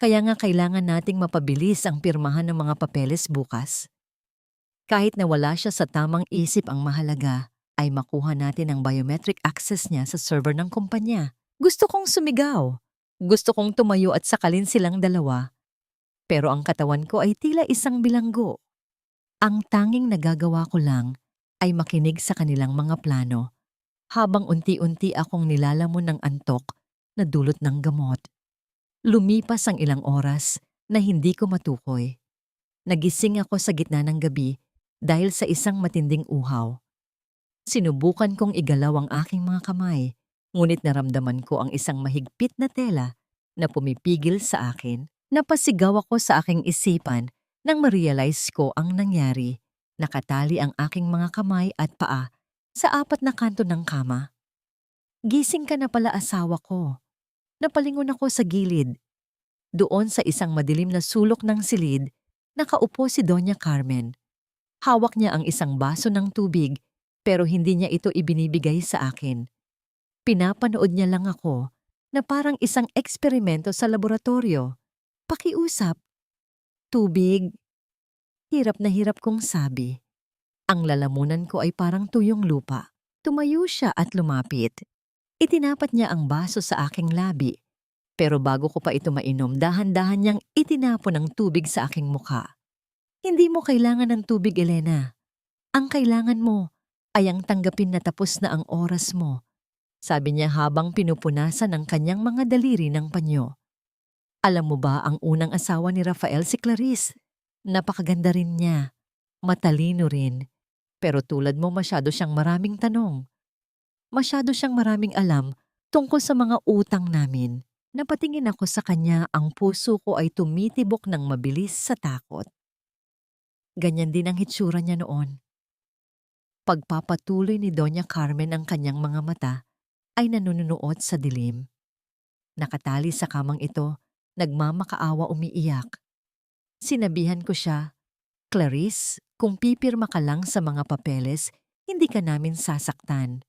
Kaya nga kailangan nating mapabilis ang pirmahan ng mga papeles bukas. Kahit na wala siya sa tamang isip, ang mahalaga ay makuha natin ang biometric access niya sa server ng kumpanya. Gusto kong sumigaw. Gusto kong tumayo at sakalin silang dalawa. Pero ang katawan ko ay tila isang bilanggo. Ang tanging nagagawa ko lang ay makinig sa kanilang mga plano habang unti-unti akong nilalamon ng antok na dulot ng gamot. Lumipas ang ilang oras na hindi ko matukoy. Nagising ako sa gitna ng gabi dahil sa isang matinding uhaw. Sinubukan kong igalaw ang aking mga kamay, ngunit naramdaman ko ang isang mahigpit na tela na pumipigil sa akin. Napasigaw ako sa aking isipan nang ma-realize ko ang nangyari. Nakatali ang aking mga kamay at paa sa 4 na kanto ng kama. Gising ka na pala, asawa ko. Napalingon ako sa gilid. Doon sa isang madilim na sulok ng silid, nakaupo si Doña Carmen. Hawak niya ang isang baso ng tubig pero hindi niya ito ibinibigay sa akin. Pinapanood niya lang ako na parang isang eksperimento sa laboratorio. Pakiusap. Tubig. Hirap na hirap kong sabi. Ang lalamunan ko ay parang tuyong lupa. Tumayo siya at lumapit. Itinapat niya ang baso sa aking labi. Pero bago ko pa ito mainom, dahan-dahan niyang itinapon ang tubig sa aking mukha. Hindi mo kailangan ng tubig, Elena. Ang kailangan mo ay ang tanggapin na tapos na ang oras mo, sabi niya habang pinupunasan ang kanyang mga daliri ng panyo. Alam mo ba ang unang asawa ni Rafael si Clarice? Napakaganda rin niya, matalino rin. Pero tulad mo masyado siyang maraming tanong. Masyado siyang maraming alam tungkol sa mga utang namin. Napatingin ako sa kanya, ang puso ko ay tumitibok ng mabilis sa takot. Ganyan din ang hitsura niya noon. Pagpapatuloy ni Doña Carmen ang kanyang mga mata ay nanunuot sa dilim. Nakatali sa kamang ito, nagmamakaawa umiiyak. Sinabihan ko siya, Clarice, kung pipirma ka lang sa mga papeles, hindi ka namin sasaktan.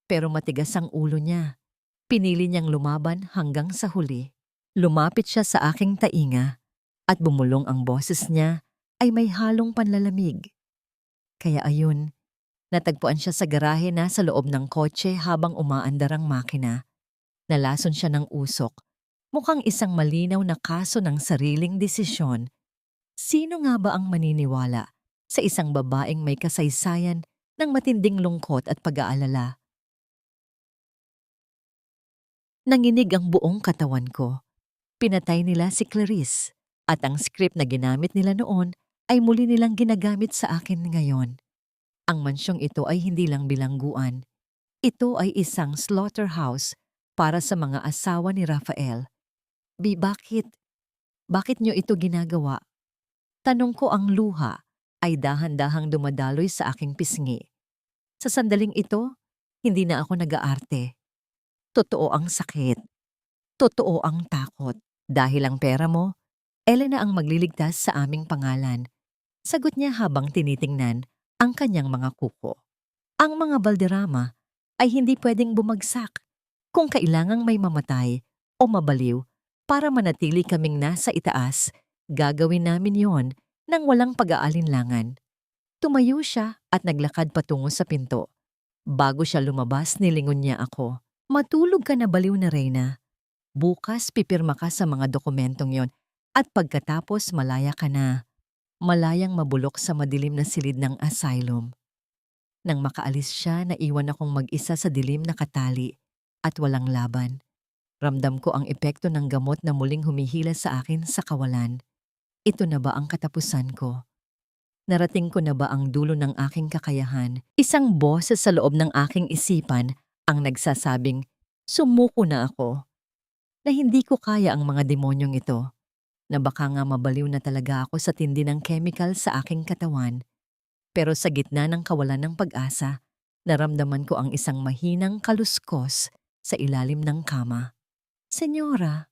Pero matigas ang ulo niya. Pinili niyang lumaban hanggang sa huli. Lumapit siya sa aking tainga at bumulong ang boses niya ay may halong panlalamig. Kaya ayun, natagpuan siya sa garahe na sa loob ng kotse habang umaandar ang makina. Nalason siya ng usok. Mukhang isang malinaw na kaso ng sariling desisyon. Sino nga ba ang maniniwala sa isang babaeng may kasaysayan ng matinding lungkot at pag-aalala? Nanginig ang buong katawan ko. Pinatay nila si Clarice at ang script na ginamit nila noon ay muli nilang ginagamit sa akin ngayon. Ang mansyong ito ay hindi lang bilangguan. Ito ay isang slaughterhouse para sa mga asawa ni Rafael. Bakit? Bakit nyo ito ginagawa? Tanong ko, ang luha ay dahan-dahang dumadaloy sa aking pisngi. Sa sandaling ito, hindi na ako nag-aarte. Totoo ang sakit. Totoo ang takot. Dahil ang pera mo, Elena ang magliligtas sa aming pangalan. Sagot niya habang tinitingnan ang kanyang mga kuko. Ang mga balderrama ay hindi pwedeng bumagsak kung kailangang may mamatay o mabaliw para manatili kaming nasa itaas. Gagawin namin yon nang walang pag-aalinlangan. Tumayo siya at naglakad patungo sa pinto. Bago siya lumabas, nilingon niya ako. Matulog ka na, baliw na Reyna. Bukas pipirma ka sa mga dokumentong yon at pagkatapos malaya ka na. Malayang mabulok sa madilim na silid ng asylum. Nang makaalis siya, naiwan akong mag-isa sa dilim na katali at walang laban. Ramdam ko ang epekto ng gamot na muling humihila sa akin sa kawalan. Ito na ba ang katapusan ko? Narating ko na ba ang dulo ng aking kakayahan? Isang boses sa loob ng aking isipan ang nagsasabing, sumuko na ako. Na hindi ko kaya ang mga demonyong ito. Na baka nga mabaliw na talaga ako sa tindi ng chemical sa aking katawan. Pero sa gitna ng kawalan ng pag-asa, naramdaman ko ang isang mahinang kaluskos sa ilalim ng kama. Senyora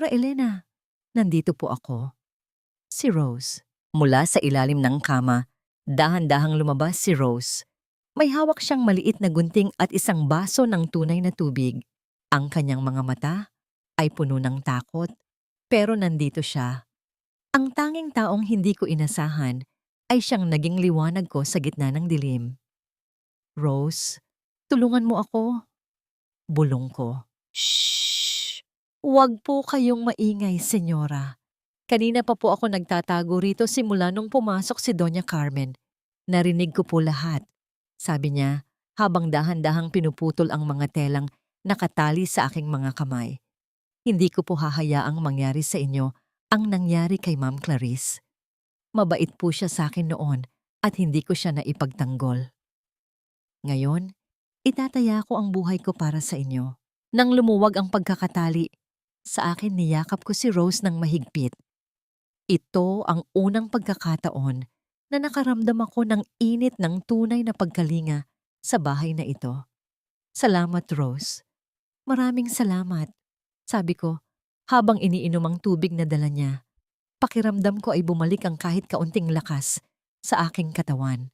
Elena, nandito po ako. Si Rose. Mula sa ilalim ng kama, dahan-dahang lumabas si Rose. May hawak siyang maliit na gunting at isang baso ng tunay na tubig. Ang kanyang mga mata ay puno ng takot, pero nandito siya. Ang tanging taong hindi ko inasahan ay siyang naging liwanag ko sa gitna ng dilim. Rose, tulungan mo ako. Bulong ko. Shh! Huwag po kayong maingay, senyora. Kanina pa po ako nagtatago rito simula nung pumasok si Doña Carmen. Narinig ko po lahat. Sabi niya, habang dahan-dahang pinuputol ang mga telang nakatali sa aking mga kamay. Hindi ko po hahayaang mangyari sa inyo ang nangyari kay Ma'am Clarice. Mabait po siya sa akin noon at hindi ko siya naipagtanggol. Ngayon, itataya ko ang buhay ko para sa inyo. Nang lumuwag ang pagkakatali, sa akin niyakap ko si Rose ng mahigpit. Ito ang unang pagkakataon na nakaramdam ako ng init ng tunay na pagkalinga sa bahay na ito. Salamat, Rose. Maraming salamat, sabi ko habang iniinom ang tubig na dala niya. Pakiramdam ko ay bumalik ang kahit kaunting lakas sa aking katawan.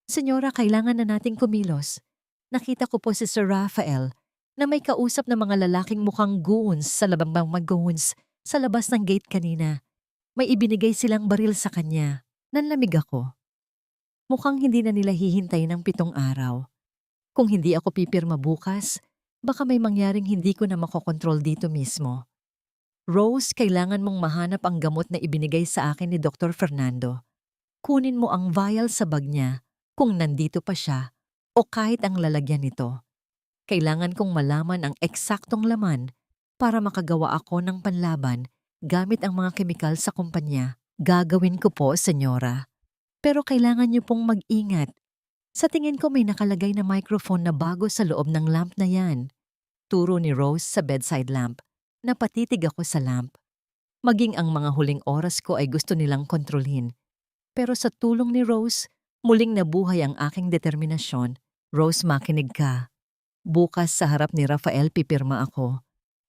Senyora, kailangan na nating kumilos. Nakita ko po si Sir Rafael na may kausap na mga lalaking mukhang goons sa goons sa labas ng gate kanina. May ibinigay silang baril sa kanya. Nanlamig ako. Mukhang hindi na nila hihintay ng 7 araw. Kung hindi ako pipirma bukas, baka may mangyaring hindi ko na makokontrol dito mismo. Rose, kailangan mong mahanap ang gamot na ibinigay sa akin ni Dr. Fernando. Kunin mo ang vial sa bag niya kung nandito pa siya o kahit ang lalagyan nito. Kailangan kong malaman ang eksaktong laman para makagawa ako ng panlaban gamit ang mga kemikal sa kumpanya. Gagawin ko po, senyora. Pero kailangan niyo pong mag-ingat. Sa tingin ko may nakalagay na microphone na bago sa loob ng lamp na yan. Turo ni Rose sa bedside lamp. Napatitig ako sa lamp. Maging ang mga huling oras ko ay gusto nilang kontrolin. Pero sa tulong ni Rose, muling nabuhay ang aking determinasyon. Rose, makinig ka. Bukas sa harap ni Rafael pipirma ako.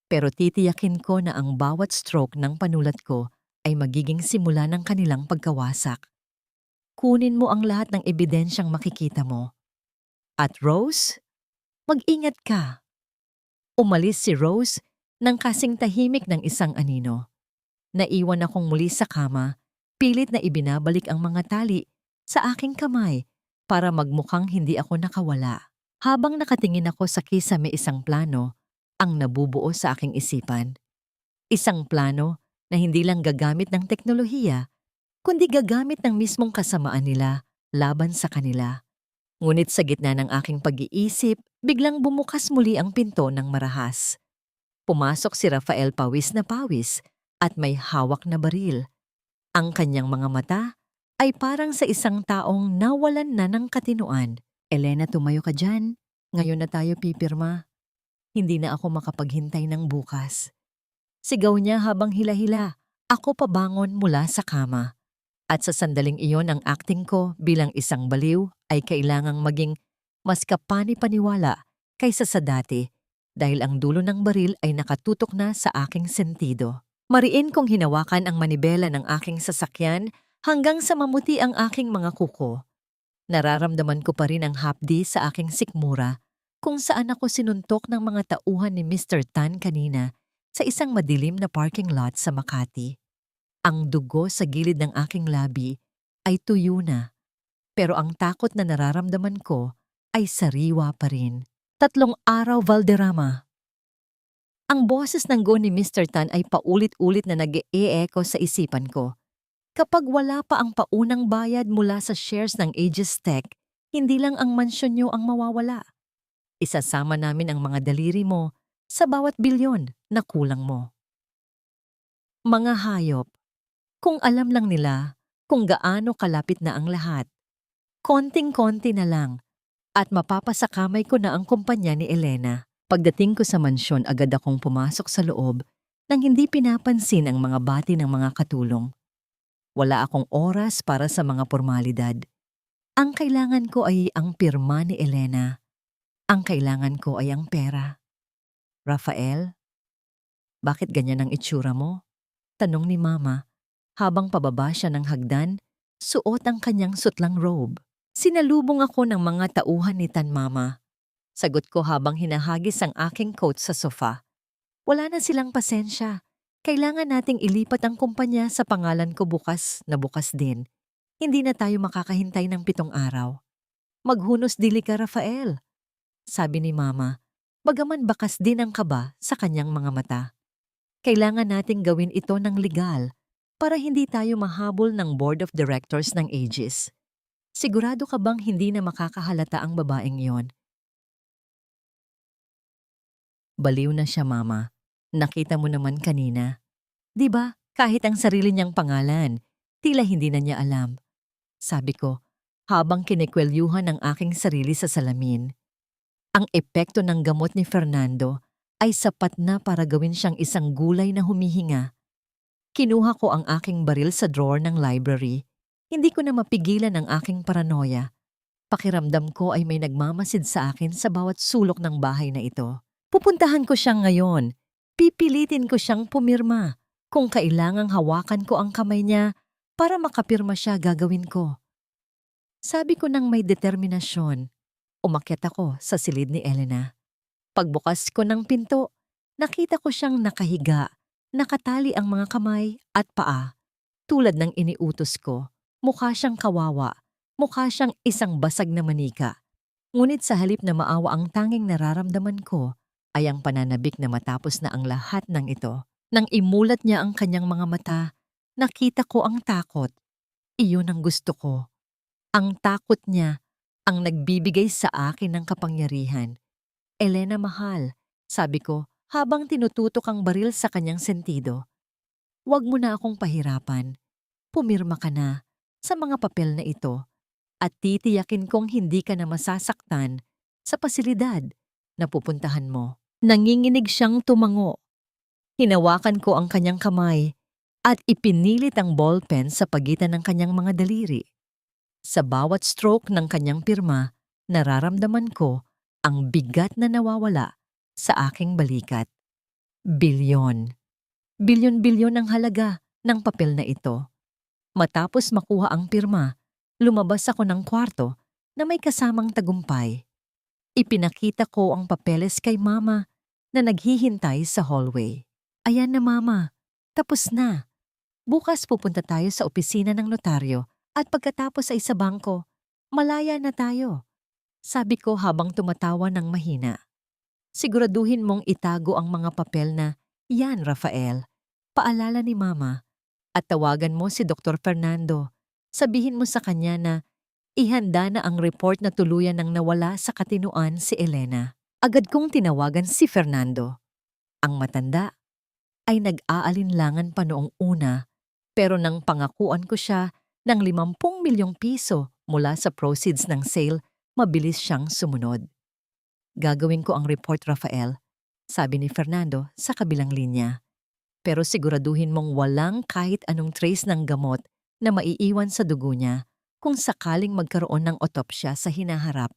Pero titiyakin ko na ang bawat stroke ng panulat ko ay magiging simula ng kanilang pagkawasak. Kunin mo ang lahat ng ebidensyang makikita mo. At Rose, mag-ingat ka. Umalis si Rose nang kasing tahimik ng isang anino. Naiwan akong muli sa kama, pilit na ibinabalik ang mga tali sa aking kamay para magmukhang hindi ako nakawala. Habang nakatingin ako sa kisame, isang plano ang nabubuo sa aking isipan. Isang plano na hindi lang gagamit ng teknolohiya, kundi gagamit ng mismong kasamaan nila laban sa kanila. Ngunit sa gitna ng aking pag-iisip, biglang bumukas muli ang pinto ng marahas. Pumasok si Rafael, pawis na pawis at may hawak na baril. Ang kanyang mga mata ay parang sa isang taong nawalan na ng katinuan. Elena, tumayo ka dyan. Ngayon na tayo pipirma. Hindi na ako makapaghintay ng bukas. Sigaw niya habang hila-hila. Ako pabangon mula sa kama. At sa sandaling iyon, ang acting ko bilang isang baliw ay kailangang maging mas kapani-paniwala kaysa sa dati dahil ang dulo ng baril ay nakatutok na sa aking sentido. Mariin kong hinawakan ang manibela ng aking sasakyan hanggang sa mamuti ang aking mga kuko. Nararamdaman ko pa rin ang hapdi sa aking sikmura kung saan ako sinuntok ng mga tauhan ni Mr. Tan kanina sa isang madilim na parking lot sa Makati. Ang dugo sa gilid ng aking labi ay tuyo na, pero ang takot na nararamdaman ko ay sariwa pa rin. 3 araw, Valderrama. Ang boses ng go ni Mr. Tan ay paulit-ulit na nag-e-echo sa isipan ko. Kapag wala pa ang paunang bayad mula sa shares ng Aegis Tech, hindi lang ang mansyon niyo ang mawawala. Isasama namin ang mga daliri mo sa bawat bilyon na kulang mo. Mga hayop, kung alam lang nila kung gaano kalapit na ang lahat, konting-konti na lang at mapapasakamay ko na ang kumpanya ni Elena. Pagdating ko sa mansyon, agad akong pumasok sa loob nang hindi pinapansin ang mga bati ng mga katulong. Wala akong oras para sa mga formalidad. Ang kailangan ko ay ang pirma ni Elena. Ang kailangan ko ay ang pera. Rafael, bakit ganyan ang itsura mo? Tanong ni Mama habang pababa siya ng hagdan, suot ang kanyang sutlang robe. Sinalubong ako ng mga tauhan ni Tan, Mama. Sagot ko habang hinahagis ang aking coat sa sofa. Wala na silang pasensya. Kailangan nating ilipat ang kumpanya sa pangalan ko bukas na bukas din. Hindi na tayo makakahintay ng 7 araw. Maghunos dili ka, Rafael, sabi ni Mama, bagaman bakas din ang kaba sa kanyang mga mata. Kailangan nating gawin ito ng legal para hindi tayo mahabol ng board of directors ng Aegis. Sigurado ka bang hindi na makakahalata ang babaeng yon? Baliw na siya, Mama. Nakita mo naman kanina. 'Di ba, kahit ang sarili niyang pangalan, tila hindi na niya alam. Sabi ko, habang kinikwelyuhan ang aking sarili sa salamin. Ang epekto ng gamot ni Fernando ay sapat na para gawin siyang isang gulay na humihinga. Kinuha ko ang aking baril sa drawer ng library. Hindi ko na mapigilan ang aking paranoia. Pakiramdam ko ay may nagmamasid sa akin sa bawat sulok ng bahay na ito. Pupuntahan ko siyang ngayon. Pipilitin ko siyang pumirma. Kung kailangang hawakan ko ang kamay niya para makapirma siya, gagawin ko. Sabi ko nang may determinasyon. Umakyat ako sa silid ni Elena. Pagbukas ko ng pinto, nakita ko siyang nakahiga, nakatali ang mga kamay at paa. Tulad ng iniutos ko, mukha siyang kawawa, mukha siyang isang basag na manika. Ngunit sa halip na maawa, ang tanging nararamdaman ko ay ang pananabik na matapos na ang lahat ng ito. Nang imulat niya ang kanyang mga mata, nakita ko ang takot. Iyon ang gusto ko. Ang takot niya ang nagbibigay sa akin ng kapangyarihan. Elena mahal, sabi ko habang tinututok ang baril sa kanyang sentido. Huwag mo na akong pahirapan. Pumirma ka na sa mga papel na ito at titiyakin kong hindi ka na masasaktan sa pasilidad na pupuntahan mo. Nanginginig siyang tumango. Hinawakan ko ang kanyang kamay at ipinilit ang ballpen sa pagitan ng kanyang mga daliri. Sa bawat stroke ng kanyang pirma, nararamdaman ko ang bigat na nawawala sa aking balikat. Bilyon. Bilyon-bilyon ang halaga ng papel na ito. Matapos makuha ang pirma, lumabas ako ng kwarto na may kasamang tagumpay. Ipinakita ko ang papeles kay Mama na naghihintay sa hallway. Ayan na Mama, tapos na. Bukas pupunta tayo sa opisina ng notaryo at pagkatapos ay sa bangko. Malaya na tayo. Sabi ko habang tumatawa ng mahina. Siguraduhin mong itago ang mga papel na, yan Rafael, paalala ni Mama. At tawagan mo si Dr. Fernando. Sabihin mo sa kanya na ihanda na ang report na tuluyan ng nawala sa katinuan si Elena. Agad kong tinawagan si Fernando. Ang matanda ay nag-aalinlangan pa noong una pero nang pangakuan ko siya ng 50 milyong piso mula sa proceeds ng sale, mabilis siyang sumunod. Gagawin ko ang report, Rafael, sabi ni Fernando sa kabilang linya. Pero siguraduhin mong walang kahit anong trace ng gamot na maiiwan sa dugo niya kung sakaling magkaroon ng otopsya sa hinaharap.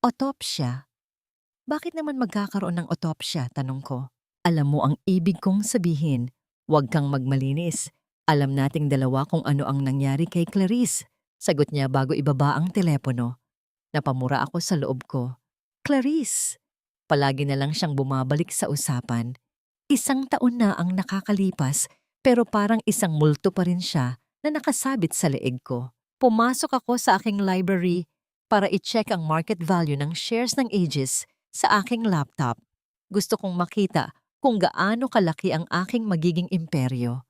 Otopsya? Bakit naman magkakaroon ng otopsya? Tanong ko. Alam mo ang ibig kong sabihin, huwag kang magmalinis. Alam nating dalawa kung ano ang nangyari kay Clarice. Sagot niya bago ibaba ang telepono. Napamura ako sa loob ko. Clarice! Palagi na lang siyang bumabalik sa usapan. 1 taon na ang nakakalipas pero parang isang multo pa rin siya na nakasabit sa leeg ko. Pumasok ako sa aking library para i-check ang market value ng shares ng Aegis sa aking laptop. Gusto kong makita kung gaano kalaki ang aking magiging imperyo.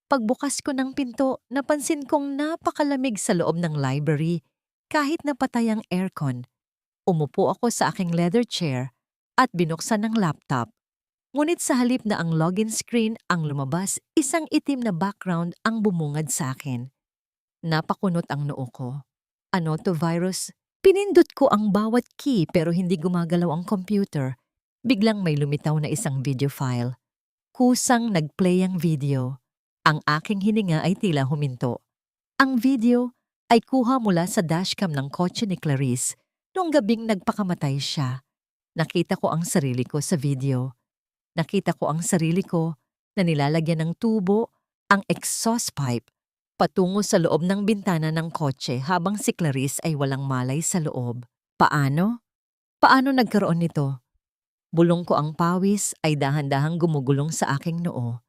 Pagbukas ko ng pinto, napansin kong napakalamig sa loob ng library kahit napatay ang aircon. Umupo ako sa aking leather chair at binuksan ang laptop. Ngunit sa halip na ang login screen ang lumabas, isang itim na background ang bumungad sa akin. Napakunot ang noo ko. Ano to, virus? Pinindot ko ang bawat key pero hindi gumagalaw ang computer. Biglang may lumitaw na isang video file. Kusang nag-play ang video. Ang aking hininga ay tila huminto. Ang video ay kuha mula sa dashcam ng kotse ni Clarice noong gabing nagpakamatay siya. Nakita ko ang sarili ko sa video. Nakita ko ang sarili ko na nilalagyan ng tubo ang exhaust pipe patungo sa loob ng bintana ng kotse habang si Clarice ay walang malay sa loob. Paano? Paano nagkaroon nito? Bulong ko ang pawis ay dahan-dahang gumugulong sa aking noo.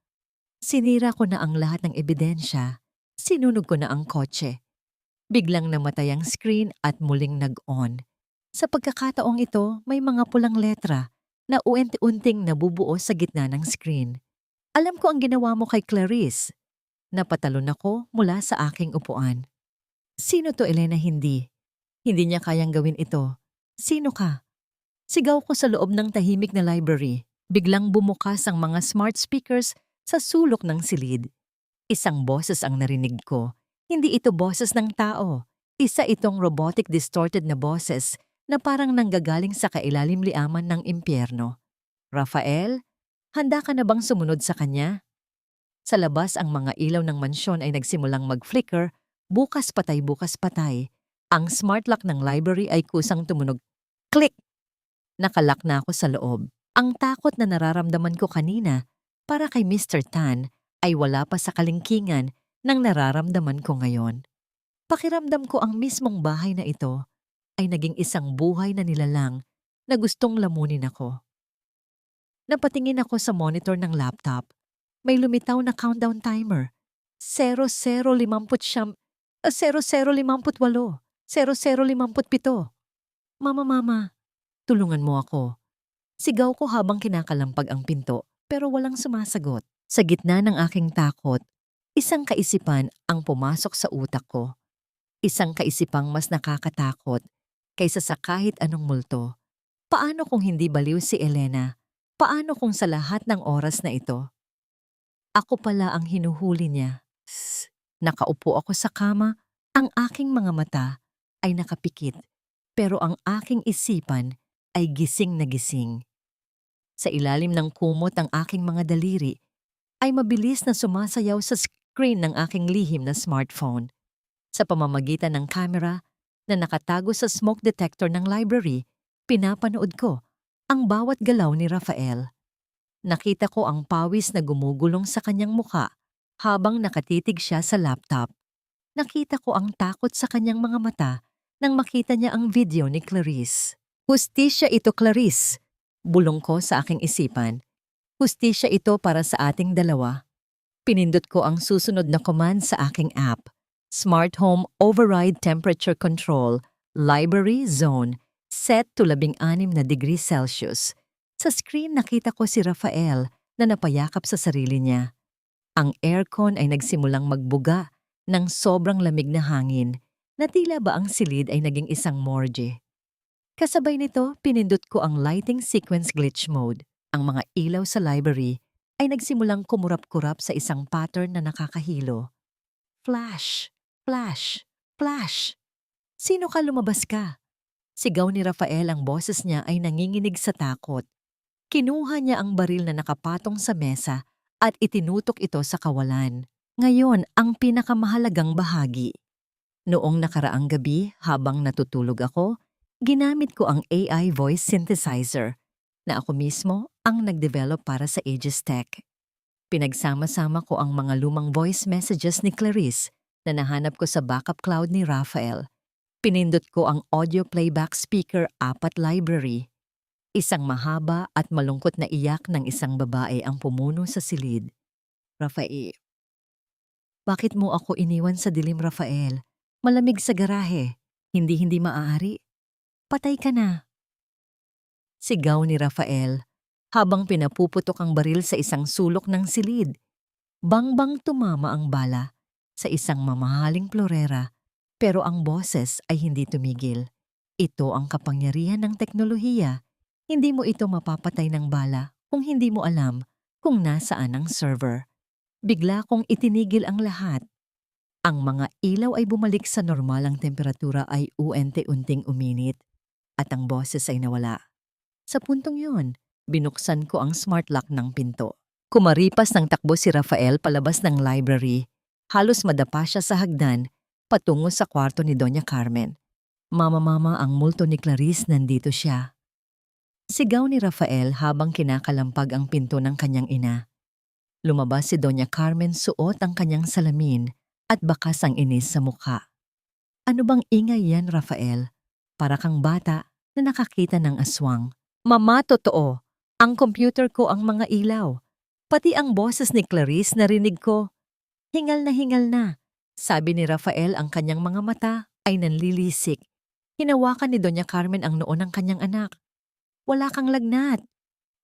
Sinira ko na ang lahat ng ebidensya. Sinunog ko na ang kotse. Biglang namatay ang screen at muling nag-on. Sa pagkakataong ito, may mga pulang letra na unti-unting nabubuo sa gitna ng screen. Alam ko ang ginawa mo kay Clarice. Napatalon ako mula sa aking upuan. Sino to, Elena? Hindi. Hindi niya kayang gawin ito. Sino ka? Sigaw ko sa loob ng tahimik na library. Biglang bumukas ang mga smart speakers sa sulok ng silid. Isang boses ang narinig ko. Hindi ito boses ng tao. Isa itong robotic distorted na boses na parang nanggagaling sa kailalim-liaman ng impyerno. Rafael, handa ka na bang sumunod sa kanya? Sa labas ang mga ilaw ng mansyon ay nagsimulang mag-flicker, bukas patay. Ang smart lock ng library ay kusang tumunog. Click! Nakalak na ako sa loob. Ang takot na nararamdaman ko kanina para kay Mr. Tan ay wala pa sa kalingkingan ng nararamdaman ko ngayon. Pakiramdam ko ang mismong bahay na ito ay naging isang buhay na nilalang na gustong lamunin ako. Napatingin ako sa monitor ng laptop. May lumitaw na countdown timer. 00:50, 00:58, 00:57. Mama, tulungan mo ako. Sigaw ko habang kinakalampag ang pinto. pero walang sumasagot. Sa gitna ng aking takot, isang kaisipan ang pumasok sa utak ko. Isang kaisipang mas nakakatakot kaysa sa kahit anong multo. Paano kung hindi baliw si Elena? Paano kung sa lahat ng oras na ito, ako pala ang hinuhuli niya? Nakaupo ako sa kama, ang aking mga mata ay nakapikit, pero ang aking isipan ay gising na gising. Sa ilalim ng kumot ang aking mga daliri ay mabilis na sumasayaw sa screen ng aking lihim na smartphone. Sa pamamagitan ng camera na nakatago sa smoke detector ng library, pinapanood ko ang bawat galaw ni Rafael. Nakita ko ang pawis na gumugulong sa kanyang muka habang nakatitig siya sa laptop. Nakita ko ang takot sa kanyang mga mata nang makita niya ang video ni Clarice. Hustisya ito, Clarice. Bulong ko sa aking isipan. Hustisya ito para sa ating dalawa. Pinindot ko ang susunod na command sa aking app. Smart Home Override Temperature Control, Library Zone, set to 16 na degrees Celsius. Sa screen nakita ko si Rafael na napayakap sa sarili niya. Ang aircon ay nagsimulang magbuga ng sobrang lamig na hangin na tila ba ang silid ay naging isang morgue. Kasabay nito, pinindot ko ang lighting sequence glitch mode. Ang mga ilaw sa library ay nagsimulang kumurap-kurap sa isang pattern na nakakahilo. Flash! Flash! Flash! Sino ka, lumabas ka? Sigaw ni Rafael, ang boses niya ay nanginginig sa takot. Kinuha niya ang baril na nakapatong sa mesa at itinutok ito sa kawalan. Ngayon, ang pinakamahalagang bahagi. Noong nakaraang gabi, habang natutulog ako, ginamit ko ang AI voice synthesizer na ako mismo ang nag-develop para sa Aegis Tech. Pinagsama-sama ko ang mga lumang voice messages ni Clarice na nahanap ko sa backup cloud ni Rafael. Pinindot ko ang audio playback speaker 4 library. Isang mahaba at malungkot na iyak ng isang babae ang pumuno sa silid. Rafael. Bakit mo ako iniwan sa dilim, Rafael? Malamig sa garahe. Hindi maaari. Patay ka na. Sigaw ni Rafael habang pinapuputok ang baril sa isang sulok ng silid. Bangbang tumama ang bala sa isang mamahaling florera, pero ang boses ay hindi tumigil. Ito ang kapangyarihan ng teknolohiya. Hindi mo ito mapapatay ng bala kung hindi mo alam kung nasaan ang server. Bigla kong itinigil ang lahat. Ang mga ilaw ay bumalik sa normalang temperatura, ay unti-unting uminit at ang boses ay nawala. Sa puntong yun, binuksan ko ang smart lock ng pinto. Kumaripas ng takbo si Rafael palabas ng library. Halos madapa siya sa hagdan patungo sa kwarto ni Doña Carmen. Mama, ang multo ni Clarice, nandito siya. Sigaw ni Rafael habang kinakalampag ang pinto ng kanyang ina. Lumabas si Doña Carmen, suot ang kanyang salamin at bakas ang inis sa mukha. Ano bang ingay yan, Rafael? Para kang bata na nakakita ng aswang. Mama, totoo. Ang computer ko ang mga ilaw. Pati ang boses ni Clarice narinig ko. Hingal na, sabi ni Rafael, ang kanyang mga mata ay nanlilisik. Hinawakan ni Doña Carmen ang noo ng kanyang anak. Wala kang lagnat.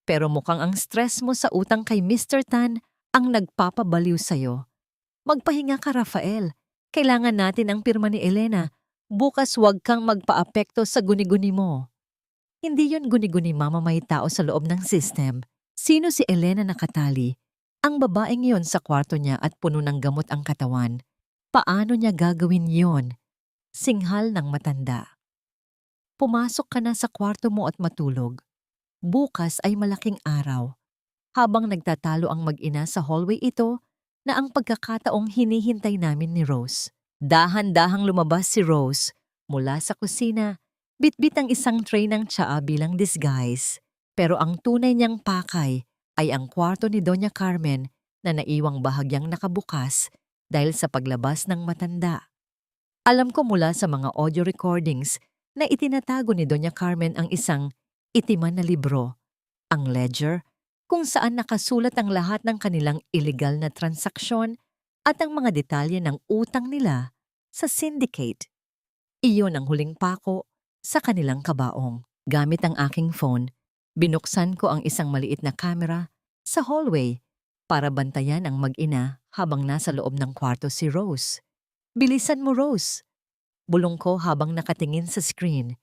Pero mukhang ang stress mo sa utang kay Mr. Tan ang nagpapabaliw sa'yo. Magpahinga ka, Rafael. Kailangan natin ang pirma ni Elena. Bukas huwag kang magpaapekto sa guni-guni mo. Hindi yon guni-guni, mama, may tao sa loob ng system. Sino si Elena nakatali? Ang babaeng yon sa kwarto niya at puno ng gamot ang katawan. Paano niya gagawin yon? Singhal ng matanda. Pumasok ka na sa kwarto mo at matulog. Bukas ay malaking araw. Habang nagtatalo ang mag-ina sa hallway ito na ang pagkakataong hinihintay namin ni Rose. Dahan-dahang lumabas si Rose mula sa kusina, bitbit ang isang tray ng tsaa bilang disguise. Pero ang tunay niyang pakay ay ang kwarto ni Doña Carmen na naiwang bahagyang nakabukas dahil sa paglabas ng matanda. Alam ko mula sa mga audio recordings na itinatago ni Doña Carmen ang isang itiman na libro, ang ledger, kung saan nakasulat ang lahat ng kanilang illegal na transaksyon at ang mga detalye ng utang nila sa syndicate. Iyon ang huling pako sa kanilang kabaong. Gamit ang aking phone, binuksan ko ang isang maliit na kamera sa hallway para bantayan ang mag-ina habang nasa loob ng kwarto si Rose. "Bilisan mo, Rose!" Bulong ko habang nakatingin sa screen.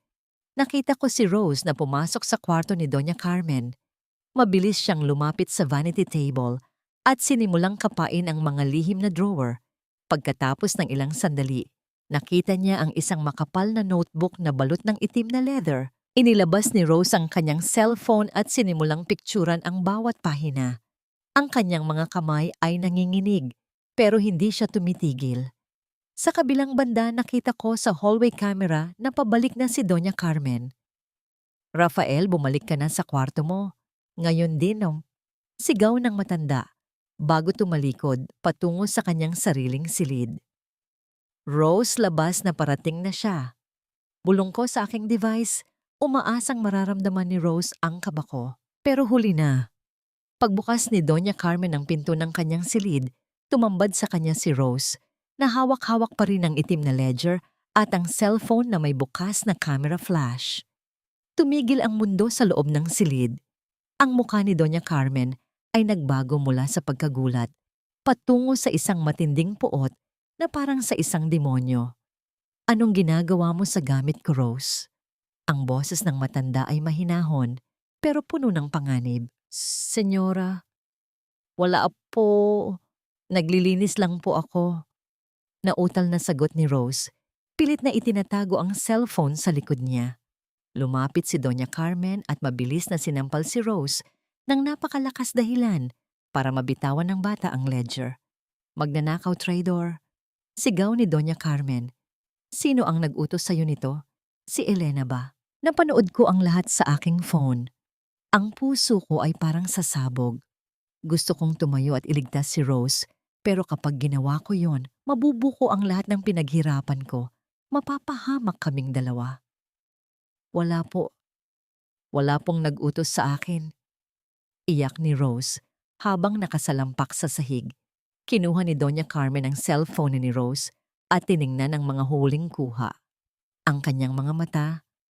Nakita ko si Rose na pumasok sa kwarto ni Doña Carmen. Mabilis siyang lumapit sa vanity table at sinimulang kapain ang mga lihim na drawer. Pagkatapos ng ilang sandali, nakita niya ang isang makapal na notebook na balot ng itim na leather. Inilabas ni Rose ang kanyang cellphone at sinimulang pikturan ang bawat pahina. Ang kanyang mga kamay ay nanginginig, pero hindi siya tumitigil. Sa kabilang banda, nakita ko sa hallway camera na pabalik na si Doña Carmen. "Rafael, bumalik ka na sa kwarto mo. Ngayon din, no?" Sigaw ng matanda, bago tumalikod patungo sa kanyang sariling silid. "Rose, labas na, parating na siya." Bulong ko sa aking device, umaasang mararamdaman ni Rose ang kaba ko. Pero huli na. Pagbukas ni Doña Carmen ng pinto ng kanyang silid, tumambad sa kanya si Rose, na hawak-hawak pa rin ang itim na ledger at ang cellphone na may bukas na camera flash. Tumigil ang mundo sa loob ng silid. Ang mukha ni Doña Carmen ay nagbago mula sa pagkagulat, patungo sa isang matinding puot na parang sa isang demonyo. "Anong ginagawa mo sa gamit ko, Rose?" Ang boses ng matanda ay mahinahon, pero puno ng panganib. "Senyora, wala po. Naglilinis lang po ako." Nautal na sagot ni Rose. Pilit na itinatago ang cellphone sa likod niya. Lumapit si Doña Carmen at mabilis na sinampal si Rose ng napakalakas dahilan para mabitawan ng bata ang ledger. "Magnanakaw, traidor!" Sigaw ni Doña Carmen. "Sino ang nag-utos sa'yo nito? Si Elena ba?" Napanood ko ang lahat sa aking phone. Ang puso ko ay parang sasabog. Gusto kong tumayo at iligtas si Rose, pero kapag ginawa ko yon, mabubuko ang lahat ng pinaghirapan ko. Mapapahamak kaming dalawa. "Wala po. Wala pong nag-utos sa akin." Iyak ni Rose habang nakasalampak sa sahig. Kinuha ni Doña Carmen ang cellphone ni Rose at tiningnan ang mga huling kuha. Ang kanyang mga mata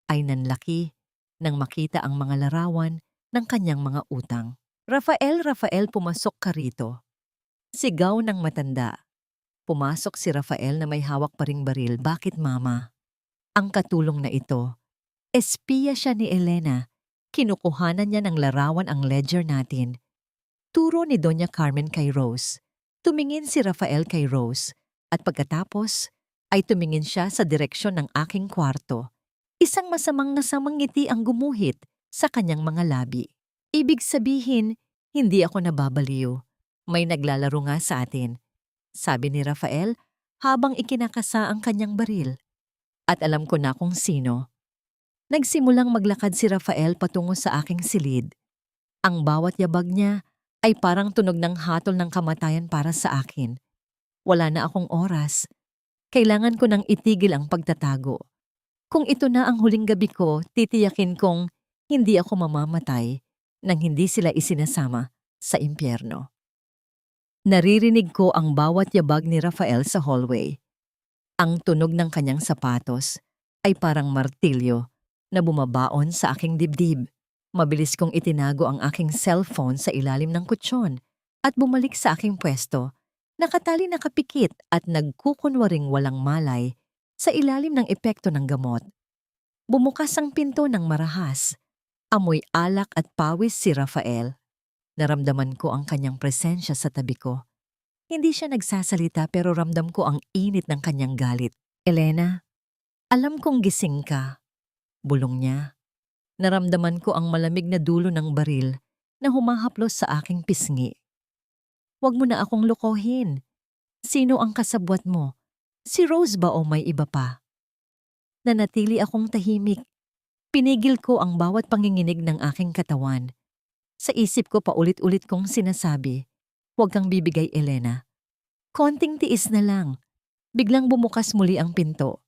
ay nanlaki nang makita ang mga larawan ng kanyang mga utang. "Rafael, Rafael, pumasok ka rito." Sigaw ng matanda. Pumasok si Rafael na may hawak pa ring baril. "Bakit, Mama?" Ang katulong na ito, espiya siya ni Elena. Kinukuhanan niya ng larawan ang ledger natin. Turo ni Doña Carmen kay Rose. Tumingin si Rafael kay Rose at pagkatapos ay tumingin siya sa direksyon ng aking kwarto. Isang masamang ngiti ang gumuhit sa kanyang mga labi. Ibig sabihin, hindi ako nababaliw. May naglalaro nga sa atin, sabi ni Rafael habang ikinakasa ang kanyang baril. At alam ko na kung sino. Nagsimulang maglakad si Rafael patungo sa aking silid. Ang bawat yabag niya ay parang tunog ng hatol ng kamatayan para sa akin. Wala na akong oras. Kailangan ko nang itigil ang pagtatago. Kung ito na ang huling gabi ko, titiyakin kong hindi ako mamamatay nang hindi sila isinasama sa impyerno. Naririnig ko ang bawat yabag ni Rafael sa hallway. Ang tunog ng kanyang sapatos ay parang martilyo na bumabaon sa aking dibdib. Mabilis kong itinago ang aking cellphone sa ilalim ng kutsyon at bumalik sa aking pwesto, nakatali nakapikit at nagkukunwaring walang malay sa ilalim ng epekto ng gamot. Bumukas ang pinto ng marahas. Amoy alak at pawis si Rafael. Naramdaman ko ang kanyang presensya sa tabi ko. Hindi siya nagsasalita pero ramdam ko ang init ng kanyang galit. "Elena, alam kong gising ka." Bulong niya. Naramdaman ko ang malamig na dulo ng baril na humahaplos sa aking pisngi. "Huwag mo na akong lokohin. Sino ang kasabwat mo? Si Rose ba o may iba pa?" Nanatili akong tahimik. Pinigil ko ang bawat panginginig ng aking katawan. Sa isip ko paulit-ulit kong sinasabi, "Huwag kang bibigay, Elena. Konting tiis na lang." Biglang bumukas muli ang pinto.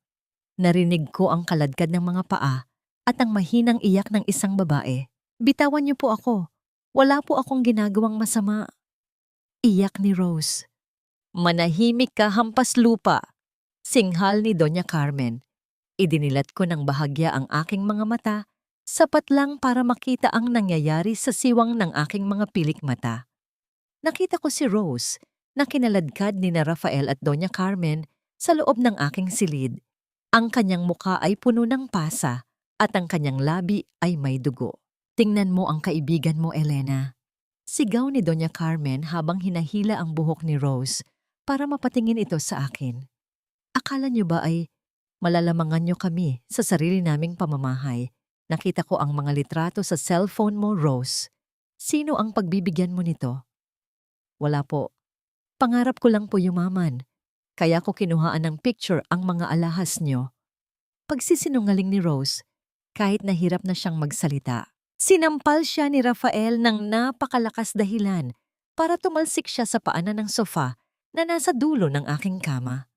Narinig ko ang kaladkad ng mga paa at ang mahinang iyak ng isang babae. "Bitawan niyo po ako. Wala po akong ginagawang masama." Iyak ni Rose. "Manahimik ka, hampas lupa." Singhal ni Doña Carmen. Idinilat ko ng bahagya ang aking mga mata Sapat lang para makita ang nangyayari sa siwang ng aking mga pilik mata. Nakita ko si Rose na kinaladkad ni na Rafael at Doña Carmen sa loob ng aking silid. Ang kanyang mukha ay puno ng pasa at ang kanyang labi ay may dugo. Tingnan mo ang kaibigan mo, Elena. Sigaw ni Doña Carmen habang hinahila ang buhok ni Rose para mapatingin ito sa akin. Akala niyo ba ay malalamangan niyo kami sa sarili naming pamamahay? Nakita ko ang mga litrato sa cellphone mo, Rose. Sino ang pagbibigyan mo nito? Wala po. Pangarap ko lang po yumaman. Kaya ko kinuhaan ng picture ang mga alahas niyo. Pagsisinungaling ni Rose, kahit nahirap na siyang magsalita. Sinampal siya ni Rafael ng napakalakas dahilan para tumalsik siya sa paanan ng sofa na nasa dulo ng aking kama.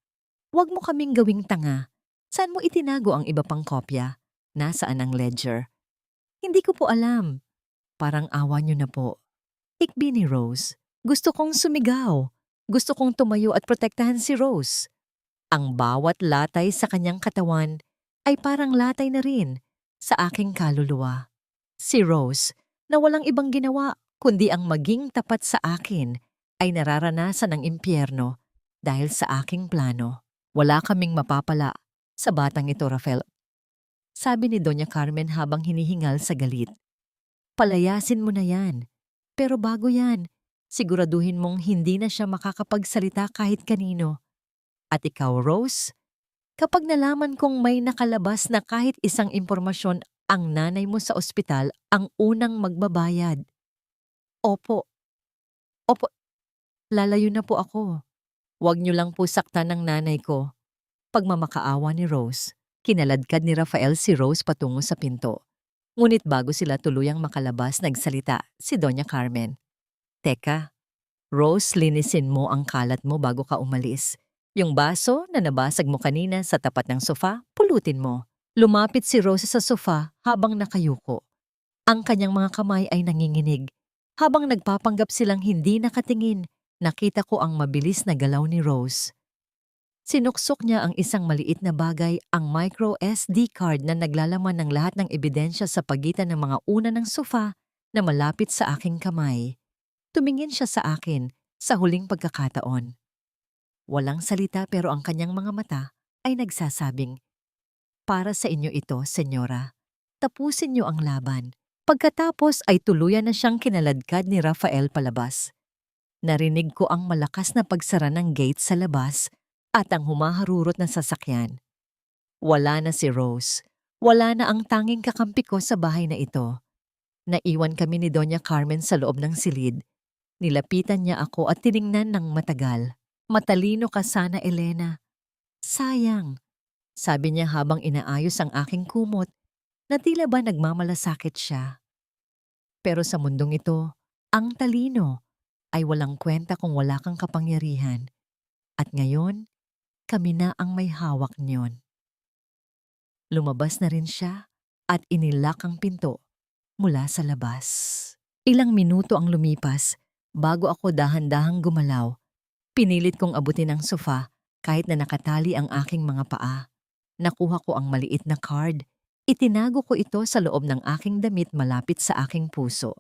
Huwag mo kaming gawing tanga. Saan mo itinago ang iba pang kopya? Nasaan ang ledger? Hindi ko po alam. Parang awa niyo na po. Ikbi ni Rose. Gusto kong sumigaw. Gusto kong tumayo at protektahan si Rose. Ang bawat latay sa kanyang katawan ay parang latay na rin sa aking kaluluwa. Si Rose, na walang ibang ginawa kundi ang maging tapat sa akin, ay nararanasan ng impyerno dahil sa aking plano. Wala kaming mapapala sa batang ito, Rafael. Sabi ni Doña Carmen habang hinihingal sa galit. Palayasin mo na yan. Pero bago yan, siguraduhin mong hindi na siya makakapagsalita kahit kanino. At ikaw, Rose, kapag nalaman kong may nakalabas na kahit isang impormasyon ang nanay mo sa ospital ang unang magbabayad. Opo. Opo. Lalayo na po ako. Huwag niyo lang po saktan ng nanay ko. Pagmamakaawa ni Rose, kinaladkad ni Rafael si Rose patungo sa pinto. Ngunit bago sila tuluyang makalabas, nagsalita si Doña Carmen. Teka, Rose, linisin mo ang kalat mo bago ka umalis. Yung baso na nabasag mo kanina sa tapat ng sofa, pulutin mo. Lumapit si Rose sa sofa habang nakayuko. Ang kanyang mga kamay ay nanginginig. Habang nagpapanggap silang hindi nakatingin, nakita ko ang mabilis na galaw ni Rose. Sinuksok niya ang isang maliit na bagay, ang micro SD card na naglalaman ng lahat ng ebidensya sa pagitan ng mga una ng sofa na malapit sa aking kamay. Tumingin siya sa akin sa huling pagkakataon. Walang salita pero ang kanyang mga mata ay nagsasabing, "Para sa inyo ito, senyora. Tapusin niyo ang laban." Pagkatapos ay tuluyan na siyang kinaladkad ni Rafael palabas. Narinig ko ang malakas na pagsara ng gate sa labas at ang humaharurot na sasakyan. Wala na si Rose. Wala na ang tanging kakampi ko sa bahay na ito. Naiwan kami ni Doña Carmen sa loob ng silid. Nilapitan niya ako at tiningnan ng matagal. "Matalino ka sana, Elena." "Sayang," sabi niya habang inaayos ang aking kumot na tila ba nagmamalasakit siya. Pero sa mundong ito, ang talino ay walang kwenta kung wala kang kapangyarihan. At ngayon, kami na ang may hawak niyon. Lumabas na rin siya at inilak ang pinto mula sa labas. Ilang minuto ang lumipas bago ako dahan-dahang gumalaw. Pinilit kong abutin ang sofa kahit na nakatali ang aking mga paa. Nakuha ko ang maliit na card. Itinago ko ito sa loob ng aking damit malapit sa aking puso.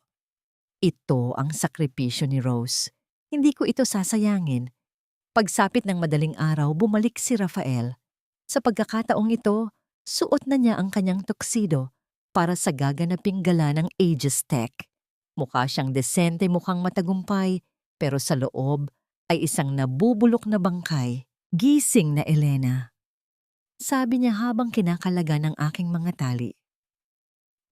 Ito ang sakripisyo ni Rose. Hindi ko ito sasayangin. Pagsapit ng madaling araw, bumalik si Rafael. Sa pagkakataong ito, suot na niya ang kanyang tuxedo para sa gaganaping gala ng Aegis Tech. Mukha siyang desente, mukhang matagumpay, pero sa loob ay isang nabubulok na bangkay. "Gising na, Elena," sabi niya habang kinakalaga ng aking mga tali.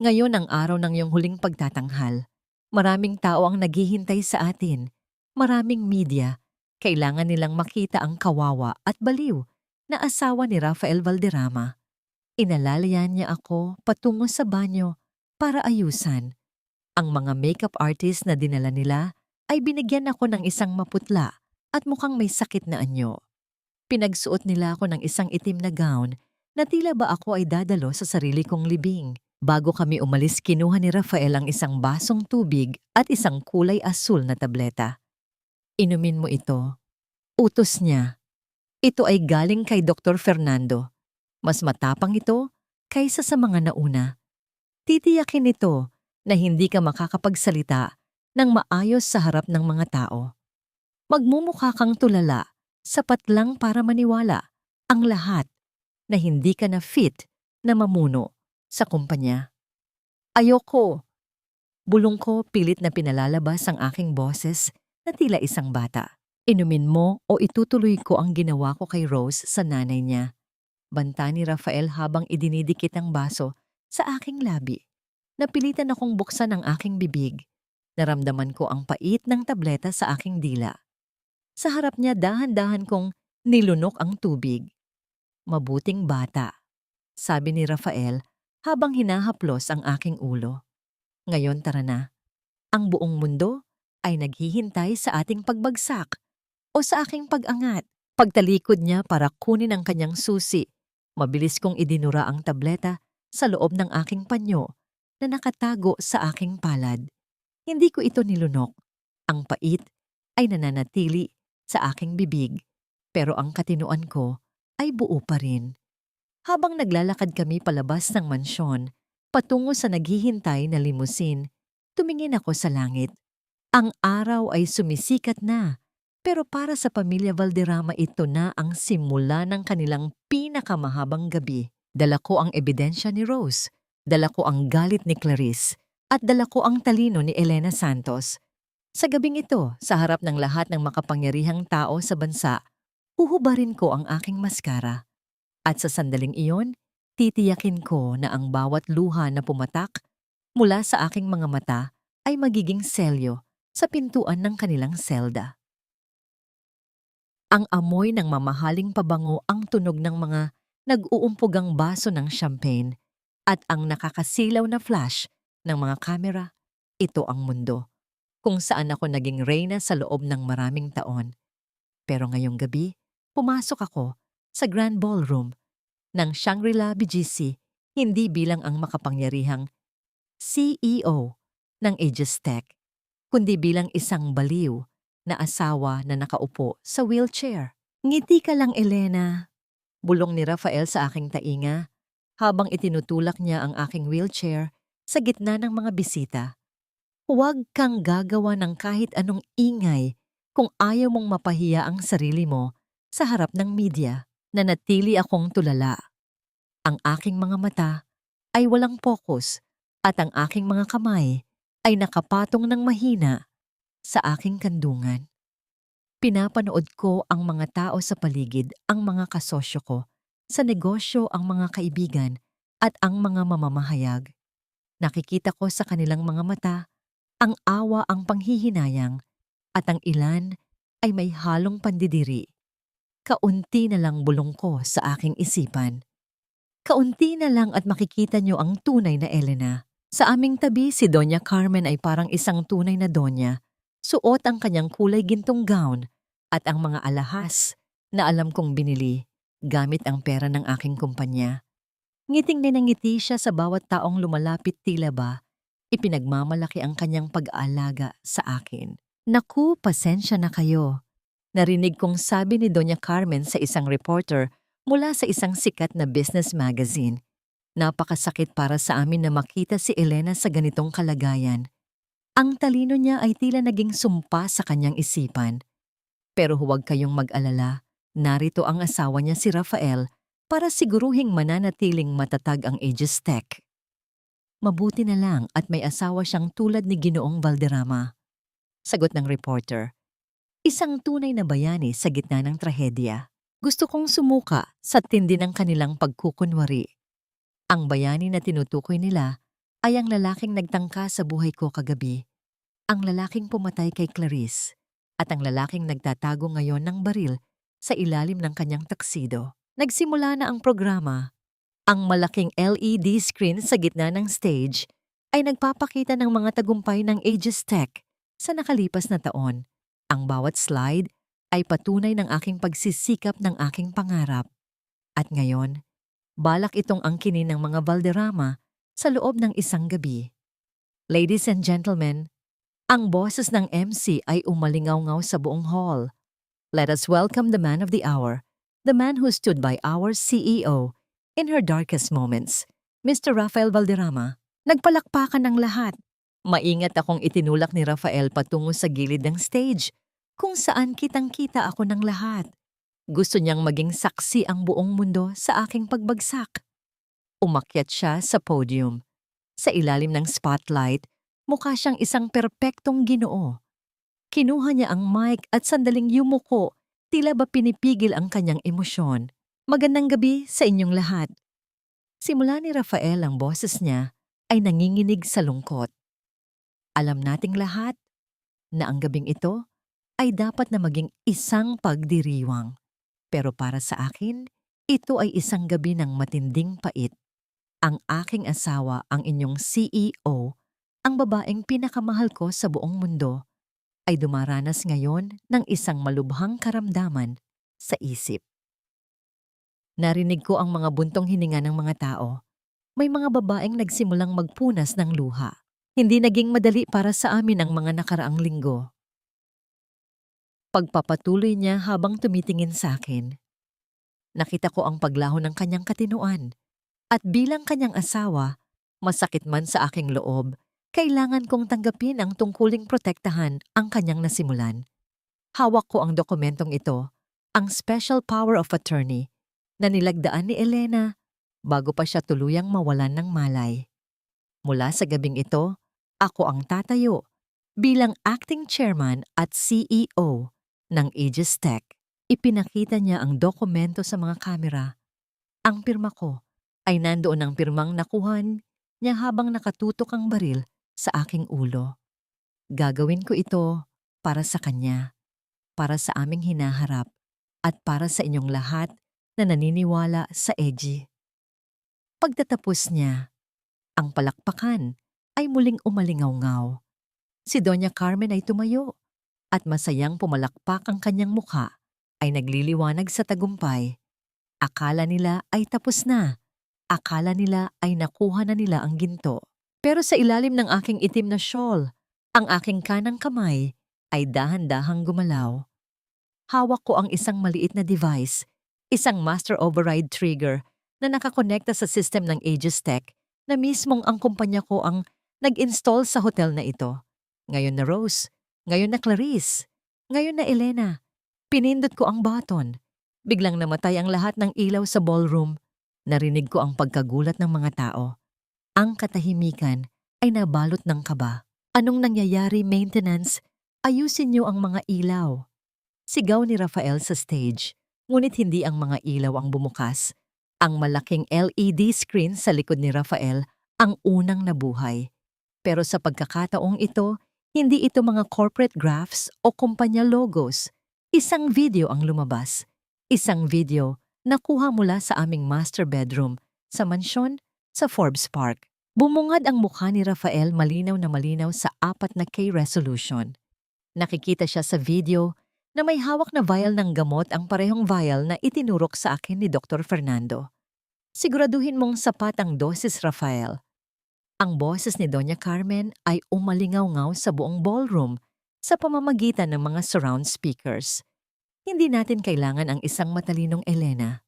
"Ngayon ang araw ng iyong huling pagtatanghal. Maraming tao ang naghihintay sa atin. Maraming media. Kailangan nilang makita ang kawawa at baliw na asawa ni Rafael Valderrama." Inalalayan niya ako patungo sa banyo para ayusan. Ang mga makeup artist na dinala nila ay binigyan ako ng isang maputla at mukhang may sakit na anyo. Pinagsuot nila ako ng isang itim na gown na tila ba ako ay dadalo sa sarili kong libing. Bago kami umalis, kinuha ni Rafael ang isang basong tubig at isang kulay asul na tableta. "Inumin mo ito." Utos niya. Ito ay galing kay Dr. Fernando. Mas matapang ito kaysa sa mga nauna. Titiyakin nito na hindi ka makakapagsalita ng maayos sa harap ng mga tao. Magmumukha kang tulala, sapat lang para maniwala ang lahat na hindi ka na fit na mamuno sa kumpanya. Ayoko. Bulong ko pilit na pinalalabas ang aking boses na tila isang bata. Inumin mo o itutuloy ko ang ginawa ko kay Rose sa nanay niya. Banta ni Rafael habang idinidikit ang baso sa aking labi. Napilitan akong buksan ang aking bibig. Naramdaman ko ang pait ng tableta sa aking dila. Sa harap niya dahan-dahan kong nilunok ang tubig. Mabuting bata, sabi ni Rafael habang hinahaplos ang aking ulo. Ngayon tara na. Ang buong mundo ay naghihintay sa ating pagbagsak o sa aking pag-angat. Pagtalikod niya para kunin ang kanyang susi, mabilis kong idinura ang tableta sa loob ng aking panyo na nakatago sa aking palad. Hindi ko ito nilunok. Ang pait ay nananatili sa aking bibig, pero ang katinuan ko ay buo pa rin. Habang naglalakad kami palabas ng mansyon, patungo sa naghihintay na limusin, tumingin ako sa langit. Ang araw ay sumisikat na, pero para sa pamilya Valderrama ito na ang simula ng kanilang pinakamahabang gabi. Dala ko ang ebidensya ni Rose, dala ko ang galit ni Clarice, at dala ko ang talino ni Elena Santos. Sa gabing ito, sa harap ng lahat ng makapangyarihang tao sa bansa, huhubarin ko ang aking maskara. At sa sandaling iyon, titiyakin ko na ang bawat luha na pumatak mula sa aking mga mata ay magiging selyo sa pintuan ng kanilang selda. Ang amoy ng mamahaling pabango ang tunog ng mga nag-uumpugang baso ng champagne at ang nakakasilaw na flash ng mga kamera, ito ang mundo kung saan ako naging reyna sa loob ng maraming taon. Pero ngayong gabi, pumasok ako sa Grand Ballroom ng Shangri-La BGC hindi bilang ang makapangyarihang CEO ng Aegis Tech, kundi bilang isang baliw na asawa na nakaupo sa wheelchair. Ngiti ka lang, Elena, bulong ni Rafael sa aking tainga habang itinutulak niya ang aking wheelchair sa gitna ng mga bisita. Huwag kang gagawa ng kahit anong ingay kung ayaw mong mapahiya ang sarili mo sa harap ng media. Nanatili akong tulala. Ang aking mga mata ay walang pokus at ang aking mga kamay ay nakapatong ng mahina sa aking kandungan. Pinapanood ko ang mga tao sa paligid, ang mga kasosyo ko, sa negosyo ang mga kaibigan at ang mga mamamahayag. Nakikita ko sa kanilang mga mata ang awa, ang panghihinayang at ang ilan ay may halong pandidiri. Kaunti na lang bulong ko sa aking isipan. Kaunti na lang at makikita niyo ang tunay na Elena. Sa aming tabi, si Doña Carmen ay parang isang tunay na donya. Suot ang kanyang kulay gintong gown at ang mga alahas na alam kong binili gamit ang pera ng aking kumpanya. Ngiting ninangiti siya sa bawat taong lumalapit, tila ba ipinagmamalaki ang kanyang pag-aalaga sa akin. Naku, pasensya na kayo. Narinig kong sabi ni Doña Carmen sa isang reporter mula sa isang sikat na business magazine. Napakasakit para sa amin na makita si Elena sa ganitong kalagayan. Ang talino niya ay tila naging sumpa sa kanyang isipan. Pero huwag kayong mag-alala, narito ang asawa niya si Rafael para siguruhing mananatiling matatag ang Aegis Tech. Mabuti na lang at may asawa siyang tulad ni Ginoong Valderrama. Sagot ng reporter. Isang tunay na bayani sa gitna ng trahedya. Gusto kong sumuka sa tindi ng kanilang pagkukunwari. Ang bayani na tinutukoy nila ay ang lalaking nagtangka sa buhay ko kagabi, ang lalaking pumatay kay Clarice, at ang lalaking nagtatago ngayon ng baril sa ilalim ng kanyang taksido. Nagsimula na ang programa. Ang malaking LED screen sa gitna ng stage ay nagpapakita ng mga tagumpay ng Aegis Tech sa nakalipas na taon. Ang bawat slide ay patunay ng aking pagsisikap ng aking pangarap. At ngayon, balak itong angkinin ng mga Valderrama sa loob ng isang gabi. Ladies and gentlemen, ang boses ng MC ay umalingaw-ngaw sa buong hall. Let us welcome the man of the hour, the man who stood by our CEO in her darkest moments, Mr. Rafael Valderrama. Nagpalakpakan ng lahat. Maingat akong itinulak ni Rafael patungo sa gilid ng stage, kung saan kitang-kita ako ng lahat. Gusto niyang maging saksi ang buong mundo sa aking pagbagsak. Umakyat siya sa podium. Sa ilalim ng spotlight, mukha siyang isang perpektong Ginoo. Kinuha niya ang mic at sandaling yumuko, tila ba pinipigil ang kanyang emosyon. Magandang gabi sa inyong lahat. Simula ni Rafael ang boses niya ay nanginginig sa lungkot. Alam nating lahat na ang gabing ito ay dapat na maging isang pagdiriwang. Pero para sa akin, ito ay isang gabi ng matinding pait. Ang aking asawa, ang inyong CEO, ang babaeng pinakamahal ko sa buong mundo, ay dumaranas ngayon ng isang malubhang karamdaman sa isip. Narinig ko ang mga buntong hininga ng mga tao. May mga babaeng nagsimulang magpunas ng luha. Hindi naging madali para sa amin ang mga nakaraang linggo. Pagpapatuloy niya habang tumitingin sa akin. Nakita ko ang paglaho ng kanyang katinuan. At bilang kanyang asawa, masakit man sa aking loob, kailangan kong tanggapin ang tungkuling protektahan ang kanyang nasimulan. Hawak ko ang dokumentong ito, ang Special Power of Attorney, na nilagdaan ni Elena bago pa siya tuluyang mawalan ng malay. Mula sa gabing ito, ako ang tatayo bilang acting chairman at CEO ng Aegis Tech. Ipinakita niya ang dokumento sa mga kamera. Ang pirma ko ay nandoon ang pirmang nakuhan niya habang nakatutok ang baril sa aking ulo. Gagawin ko ito para sa kanya, para sa aming hinaharap, at para sa inyong lahat na naniniwala sa EGI. Pagtatapos niya, ang palakpakan ay muling umalingaw-ngaw. Si Doña Carmen ay tumayo at masayang pumalakpak ang kanyang mukha ay nagliliwanag sa tagumpay. Akala nila ay tapos na. Akala nila ay nakuha na nila ang ginto. Pero sa ilalim ng aking itim na shawl, ang aking kanang kamay ay dahan-dahang gumalaw. Hawak ko ang isang maliit na device, isang master override trigger na nakakonekta sa system ng Aegis Tech na mismong ang kumpanya ko ang nag-install sa hotel na ito. Ngayon na Rose, ngayon na Clarice, ngayon na Elena. Pinindot ko ang button. Biglang namatay ang lahat ng ilaw sa ballroom. Narinig ko ang pagkagulat ng mga tao. Ang katahimikan ay nabalot ng kaba. Anong nangyayari, maintenance? Ayusin niyo ang mga ilaw. Sigaw ni Rafael sa stage, ngunit hindi ang mga ilaw ang bumukas. Ang malaking LED screen sa likod ni Rafael ang unang nabuhay. Pero sa pagkakataong ito, hindi ito mga corporate graphs o kumpanya logos. Isang video ang lumabas. Isang video na kuha mula sa aming master bedroom sa mansyon sa Forbes Park. Bumungad ang mukha ni Rafael malinaw na malinaw sa 4K resolution. Nakikita siya sa video na may hawak na vial ng gamot ang parehong vial na itinurok sa akin ni Dr. Fernando. Siguraduhin mong sapat ang dosis, Rafael. Ang boses ni Doña Carmen ay umalingaw-ngaw sa buong ballroom sa pamamagitan ng mga surround speakers. Hindi natin kailangan ang isang matalinong Elena.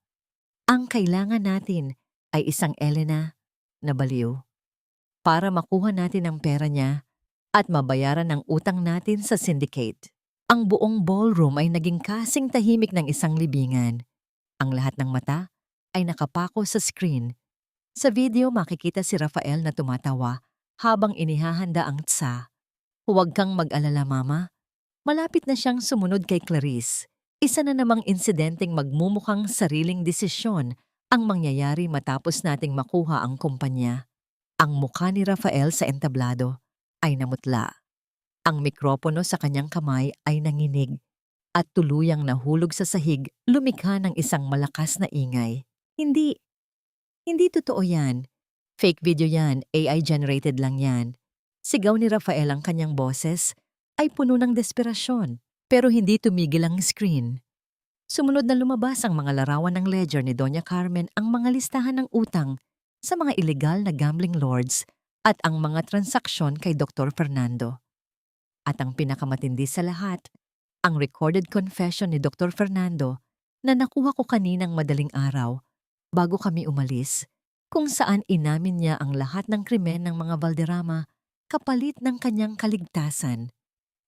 Ang kailangan natin ay isang Elena na baliw. Para makuha natin ang pera niya at mabayaran ang utang natin sa syndicate. Ang buong ballroom ay naging kasing tahimik ng isang libingan. Ang lahat ng mata ay nakapako sa screen. Sa video makikita si Rafael na tumatawa habang inihahanda ang tsa. Huwag kang mag-alala, Mama. Malapit na siyang sumunod kay Clarice. Isa na namang insidenteng magmumukhang sariling desisyon ang mangyayari matapos nating makuha ang kumpanya. Ang mukha ni Rafael sa entablado ay namutla. Ang mikropono sa kanyang kamay ay nanginig at tuluyang nahulog sa sahig, lumikha ng isang malakas na ingay. Hindi totoo yan. Fake video yan, AI-generated lang yan. Sigaw ni Rafael ang kanyang boses ay puno ng desperasyon, pero hindi tumigil ang screen. Sumunod na lumabas ang mga larawan ng ledger ni Doña Carmen, ang mga listahan ng utang sa mga illegal na gambling lords at ang mga transaksyon kay Dr. Fernando. At ang pinakamatindi sa lahat, ang recorded confession ni Dr. Fernando na nakuha ko kaninang madaling araw bago kami umalis, kung saan inamin niya ang lahat ng krimen ng mga Valderrama kapalit ng kanyang kaligtasan.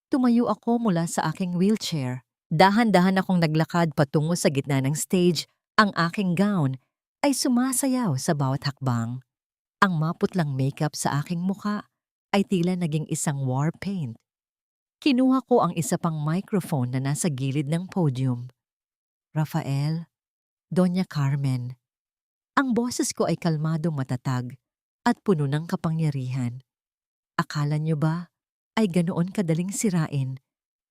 Tumayo ako mula sa aking wheelchair. Dahan-dahan akong naglakad patungo sa gitna ng stage. Ang aking gown ay sumasayaw sa bawat hakbang. Ang maputlang makeup sa aking muka ay tila naging isang war paint. Kinuha ko ang isa pang microphone na nasa gilid ng podium. Rafael, Doña Carmen. Ang boses ko ay kalmado, matatag at puno ng kapangyarihan. Akala niyo ba ay ganoon kadaling sirain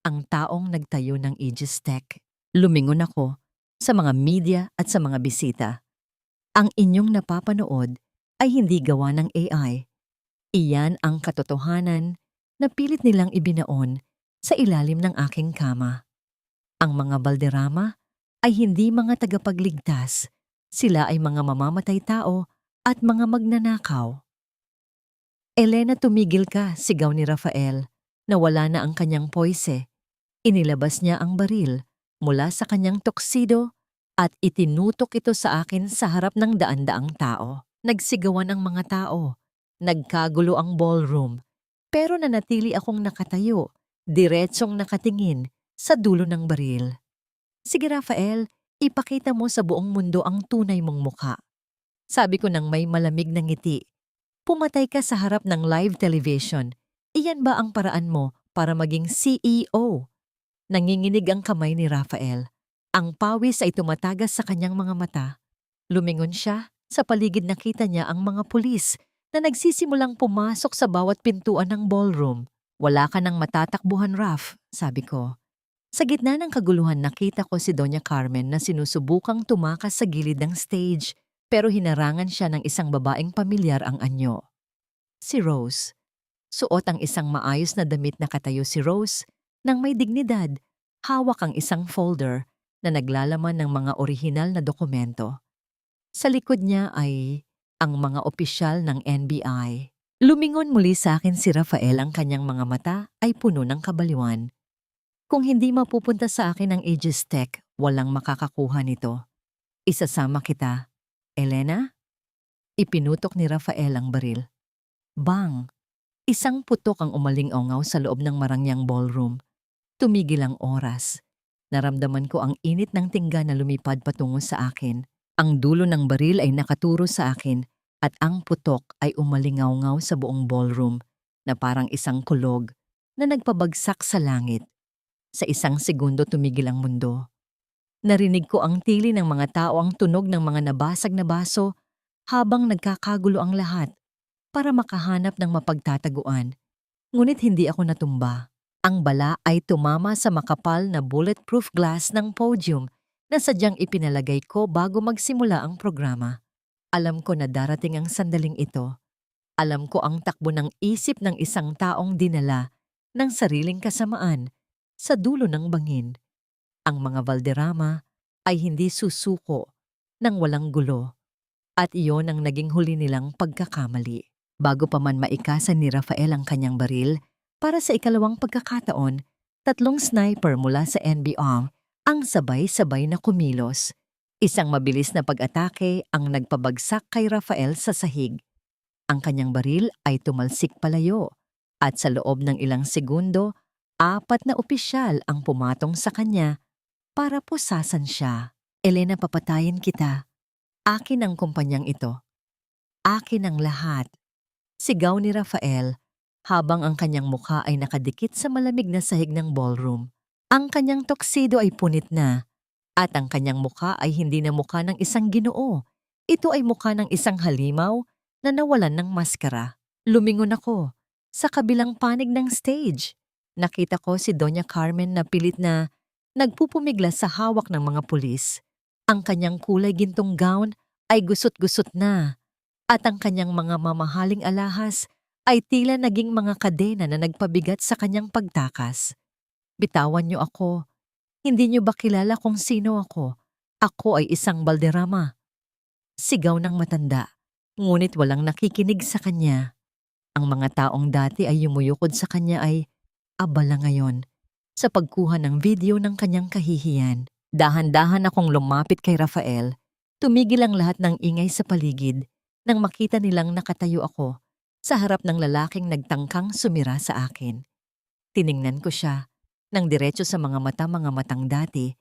ang taong nagtayo ng Aegis Tech? Lumingon ako sa mga media at sa mga bisita. Ang inyong napapanood ay hindi gawa ng AI. Iyan ang katotohanan na pilit nilang ibinaon sa ilalim ng aking kama. Ang mga Valderrama ay hindi mga tagapagligtas. Sila ay mga mamamatay tao at mga magnanakaw. Elena, tumigil ka, sigaw ni Rafael. Nawala na ang kanyang poise. Inilabas niya ang baril mula sa kanyang tuxedo at itinutok ito sa akin sa harap ng daan-daang tao. Nagsigawan ang mga tao. Nagkagulo ang ballroom. Pero nanatili akong nakatayo, diretsong nakatingin sa dulo ng baril. Sige Rafael, ipakita mo sa buong mundo ang tunay mong mukha. Sabi ko nang may malamig na ngiti. Pumatay ka sa harap ng live television. Iyan ba ang paraan mo para maging CEO? Nanginginig ang kamay ni Rafael. Ang pawis ay tumatagas sa kanyang mga mata. Lumingon siya. Sa paligid nakita niya ang mga pulis na nagsisimulang pumasok sa bawat pintuan ng ballroom. Wala ka nang matatakbuhan, Raf, sabi ko. Sa gitna ng kaguluhan nakita ko si Doña Carmen na sinusubukang tumakas sa gilid ng stage. Pero hinarangan siya ng isang babaeng pamilyar ang anyo. Si Rose. Suot ang isang maayos na damit na katayo si Rose nang may dignidad. Hawak ang isang folder na naglalaman ng mga orihinal na dokumento. Sa likod niya ay ang mga opisyal ng NBI. Lumingon muli sa akin si Rafael, ang kanyang mga mata ay puno ng kabaliwan. Kung hindi mapupunta sa akin ang Aegis Tech, walang makakakuha nito. Isasama kita. Elena? Ipinutok ni Rafael ang baril. Bang! Isang putok ang umaling-ongaw sa loob ng marangyang ballroom. Tumigil ang oras. Naramdaman ko ang init ng tingga na lumipad patungo sa akin. Ang dulo ng baril ay nakaturo sa akin at ang putok ay umalingaw-ngaw sa buong ballroom na parang isang kulog na nagpabagsak sa langit. Sa isang segundo tumigil ang mundo. Narinig ko ang tili ng mga tao, ang tunog ng mga nabasag na baso habang nagkakagulo ang lahat para makahanap ng mapagtataguan. Ngunit hindi ako natumba. Ang bala ay tumama sa makapal na bulletproof glass ng podium na sadyang ipinalagay ko bago magsimula ang programa. Alam ko na darating ang sandaling ito. Alam ko ang takbo ng isip ng isang taong dinala ng sariling kasamaan sa dulo ng bangin. Ang mga Valderrama ay hindi susuko ng walang gulo at iyon ang naging huli nilang pagkakamali. Bago pa man maikasan ni Rafael ang kanyang baril, para sa ikalawang pagkakataon, 3 sniper mula sa NBI ang sabay-sabay na kumilos. Isang mabilis na pag-atake ang nagpabagsak kay Rafael sa sahig. Ang kanyang baril ay tumalsik palayo at sa loob ng ilang segundo, 4 na opisyal ang pumatong sa kanya para pusasan siya. Elena, papatayin kita. Akin ang kumpanyang ito. Akin ang lahat. Sigaw ni Rafael habang ang kanyang mukha ay nakadikit sa malamig na sahig ng ballroom. Ang kanyang tuxedo ay punit na at ang kanyang mukha ay hindi na mukha ng isang Ginoo. Ito ay mukha ng isang halimaw na nawalan ng maskara. Lumingon ako sa kabilang panig ng stage. Nakita ko si Doña Carmen na pilit na nagpupumiglas sa hawak ng mga pulis. Ang kanyang kulay gintong gown ay gusot-gusot na at ang kanyang mga mamahaling alahas ay tila naging mga kadena na nagpabigat sa kanyang pagtakas. Bitawan niyo ako. Hindi niyo ba kilala kung sino ako? Ako ay isang Valderrama. Sigaw ng matanda, ngunit walang nakikinig sa kanya. Ang mga taong dati ay yumuyukod sa kanya ay abala ngayon sa pagkuha ng video ng kanyang kahihiyan. Dahan-dahan akong lumapit kay Rafael. Tumigil ang lahat ng ingay sa paligid. nang makita nilang nakatayo ako sa harap ng lalaking nagtangkang sumira sa akin. Tiningnan ko siya, nang diretso sa mga matang dati,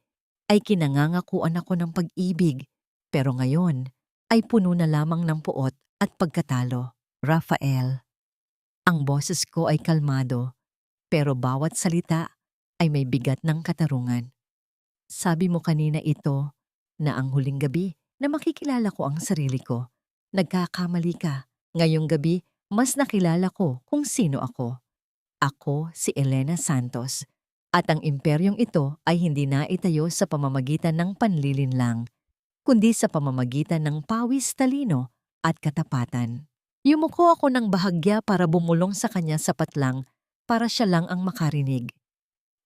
ay kinangangakuan ako ng pag-ibig, pero ngayon ay puno na lamang ng puot at pagkatalo. Rafael. Ang boses ko ay kalmado, pero bawat salita ay may bigat ng katarungan. Sabi mo kanina ito na ang huling gabi na makikilala ko ang sarili ko. Nagkakamali ka. Ngayong gabi, mas nakilala ko kung sino ako. Ako si Elena Santos. At ang imperyong ito ay hindi naitayo sa pamamagitan ng panlilinlang, kundi sa pamamagitan ng pawis, talino at katapatan. Yumuko ako ng bahagya para bumulong sa kanya sapat lang para siya lang ang makarinig.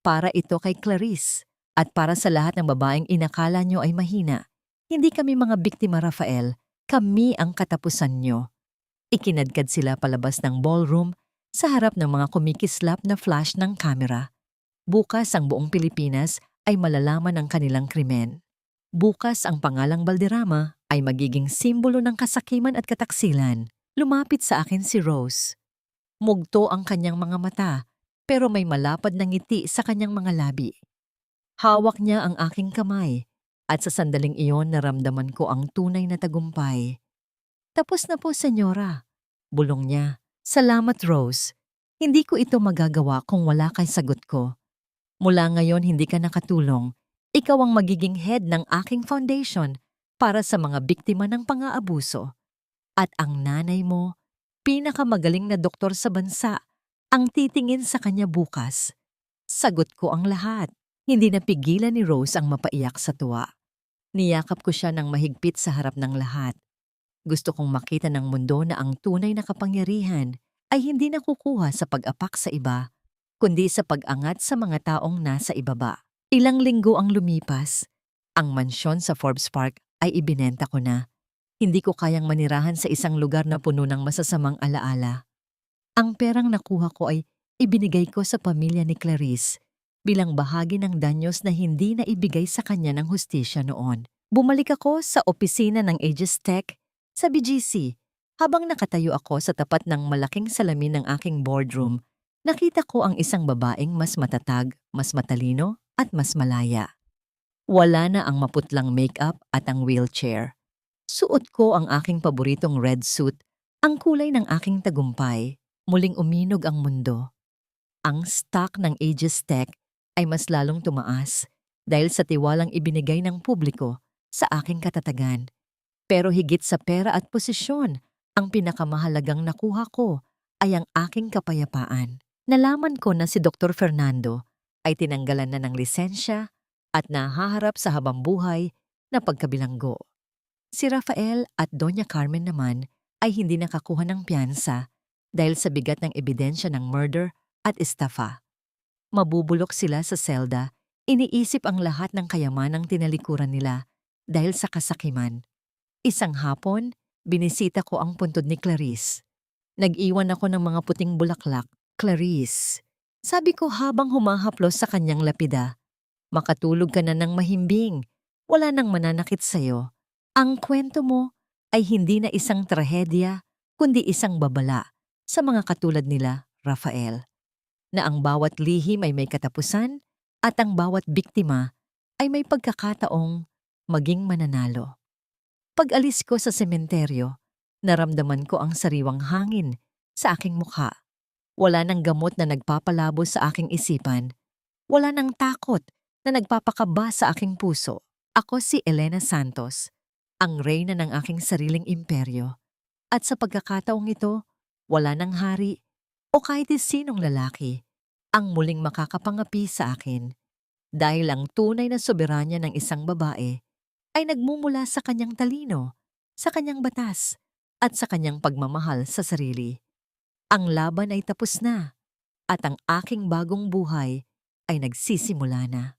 Para ito kay Clarice at para sa lahat ng babaeng inakala nyo ay mahina. Hindi kami mga biktima, Rafael. Kami ang katapusan nyo. Ikinadkad sila palabas ng ballroom sa harap ng mga kumikislap na flash ng kamera. Bukas ang buong Pilipinas ay malalaman ang kanilang krimen. Bukas ang pangalang Balderrama ay magiging simbolo ng kasakiman at kataksilan. Lumapit sa akin si Rose. Mugto ang kanyang mga mata, pero may malapad na ngiti sa kanyang mga labi. Hawak niya ang aking kamay, at sa sandaling iyon naramdaman ko ang tunay na tagumpay. Tapos na po, senyora. Bulong niya. Salamat, Rose. Hindi ko ito magagawa kung wala kay sagot ko. Mula ngayon hindi ka nakatulong. Ikaw ang magiging head ng aking foundation para sa mga biktima ng pang-aabuso. At ang nanay mo, pinakamagaling na doktor sa bansa, ang titingin sa kanya bukas. Sagot ko ang lahat. Hindi napigilan ni Rose ang mapaiyak sa tuwa. Niyakap ko siya ng mahigpit sa harap ng lahat. Gusto kong makita ng mundo na ang tunay na kapangyarihan ay hindi nakukuha sa pag-apak sa iba, kundi sa pag-angat sa mga taong nasa ibaba. Ilang linggo ang lumipas. Ang mansyon sa Forbes Park ay ibinenta ko na. Hindi ko kayang manirahan sa isang lugar na puno ng masasamang alaala. Ang perang nakuha ko ay ibinigay ko sa pamilya ni Clarice bilang bahagi ng danyos na hindi na ibigay sa kanya ng hustisya noon. Bumalik ako sa opisina ng Aegis Tech sa BGC. Habang nakatayo ako sa tapat ng malaking salamin ng aking boardroom, nakita ko ang isang babaeng mas matatag, mas matalino, at mas malaya. Wala na ang maputlang makeup at ang wheelchair. Suot ko ang aking paboritong red suit, ang kulay ng aking tagumpay. Muling uminog ang mundo. Ang stock ng Aegis Tech ay mas lalong tumaas dahil sa tiwalang ibinigay ng publiko sa aking katatagan. Pero higit sa pera at posisyon, ang pinakamahalagang nakuha ko ay ang aking kapayapaan. Nalaman ko na si Dr. Fernando ay tinanggalan na ng lisensya at nahaharap sa habambuhay na pagkabilanggo. Si Rafael at Doña Carmen naman ay hindi nakakuha ng piyansa dahil sa bigat ng ebidensya ng murder at estafa. Mabubulok sila sa selda, iniisip ang lahat ng kayamanang tinalikuran nila dahil sa kasakiman. Isang hapon, binisita ko ang puntod ni Clarice. Nag-iwan ako ng mga puting bulaklak. Clarice, sabi ko habang humahaplos sa kanyang lapida, makatulog ka na ng mahimbing. Wala nang mananakit sa'yo. Ang kwento mo ay hindi na isang trahedya, kundi isang babala sa mga katulad nila, Rafael. Na ang bawat lihim ay may katapusan at ang bawat biktima ay may pagkakataong maging mananalo. Pag-alis ko sa sementeryo, naramdaman ko ang sariwang hangin sa aking mukha. Wala nang gamot na nagpapalabo sa aking isipan. Wala nang takot na nagpapakaba sa aking puso. Ako si Elena Santos, ang reyna ng aking sariling imperyo. At sa pagkakataong ito, wala nang hari o kahit sinong lalaki ang muling makakapangapi sa akin. Dahil ang tunay na soberanya ng isang babae ay nagmumula sa kanyang talino, sa kanyang batas, at sa kanyang pagmamahal sa sarili. Ang laban ay tapos na, at ang aking bagong buhay ay nagsisimula na.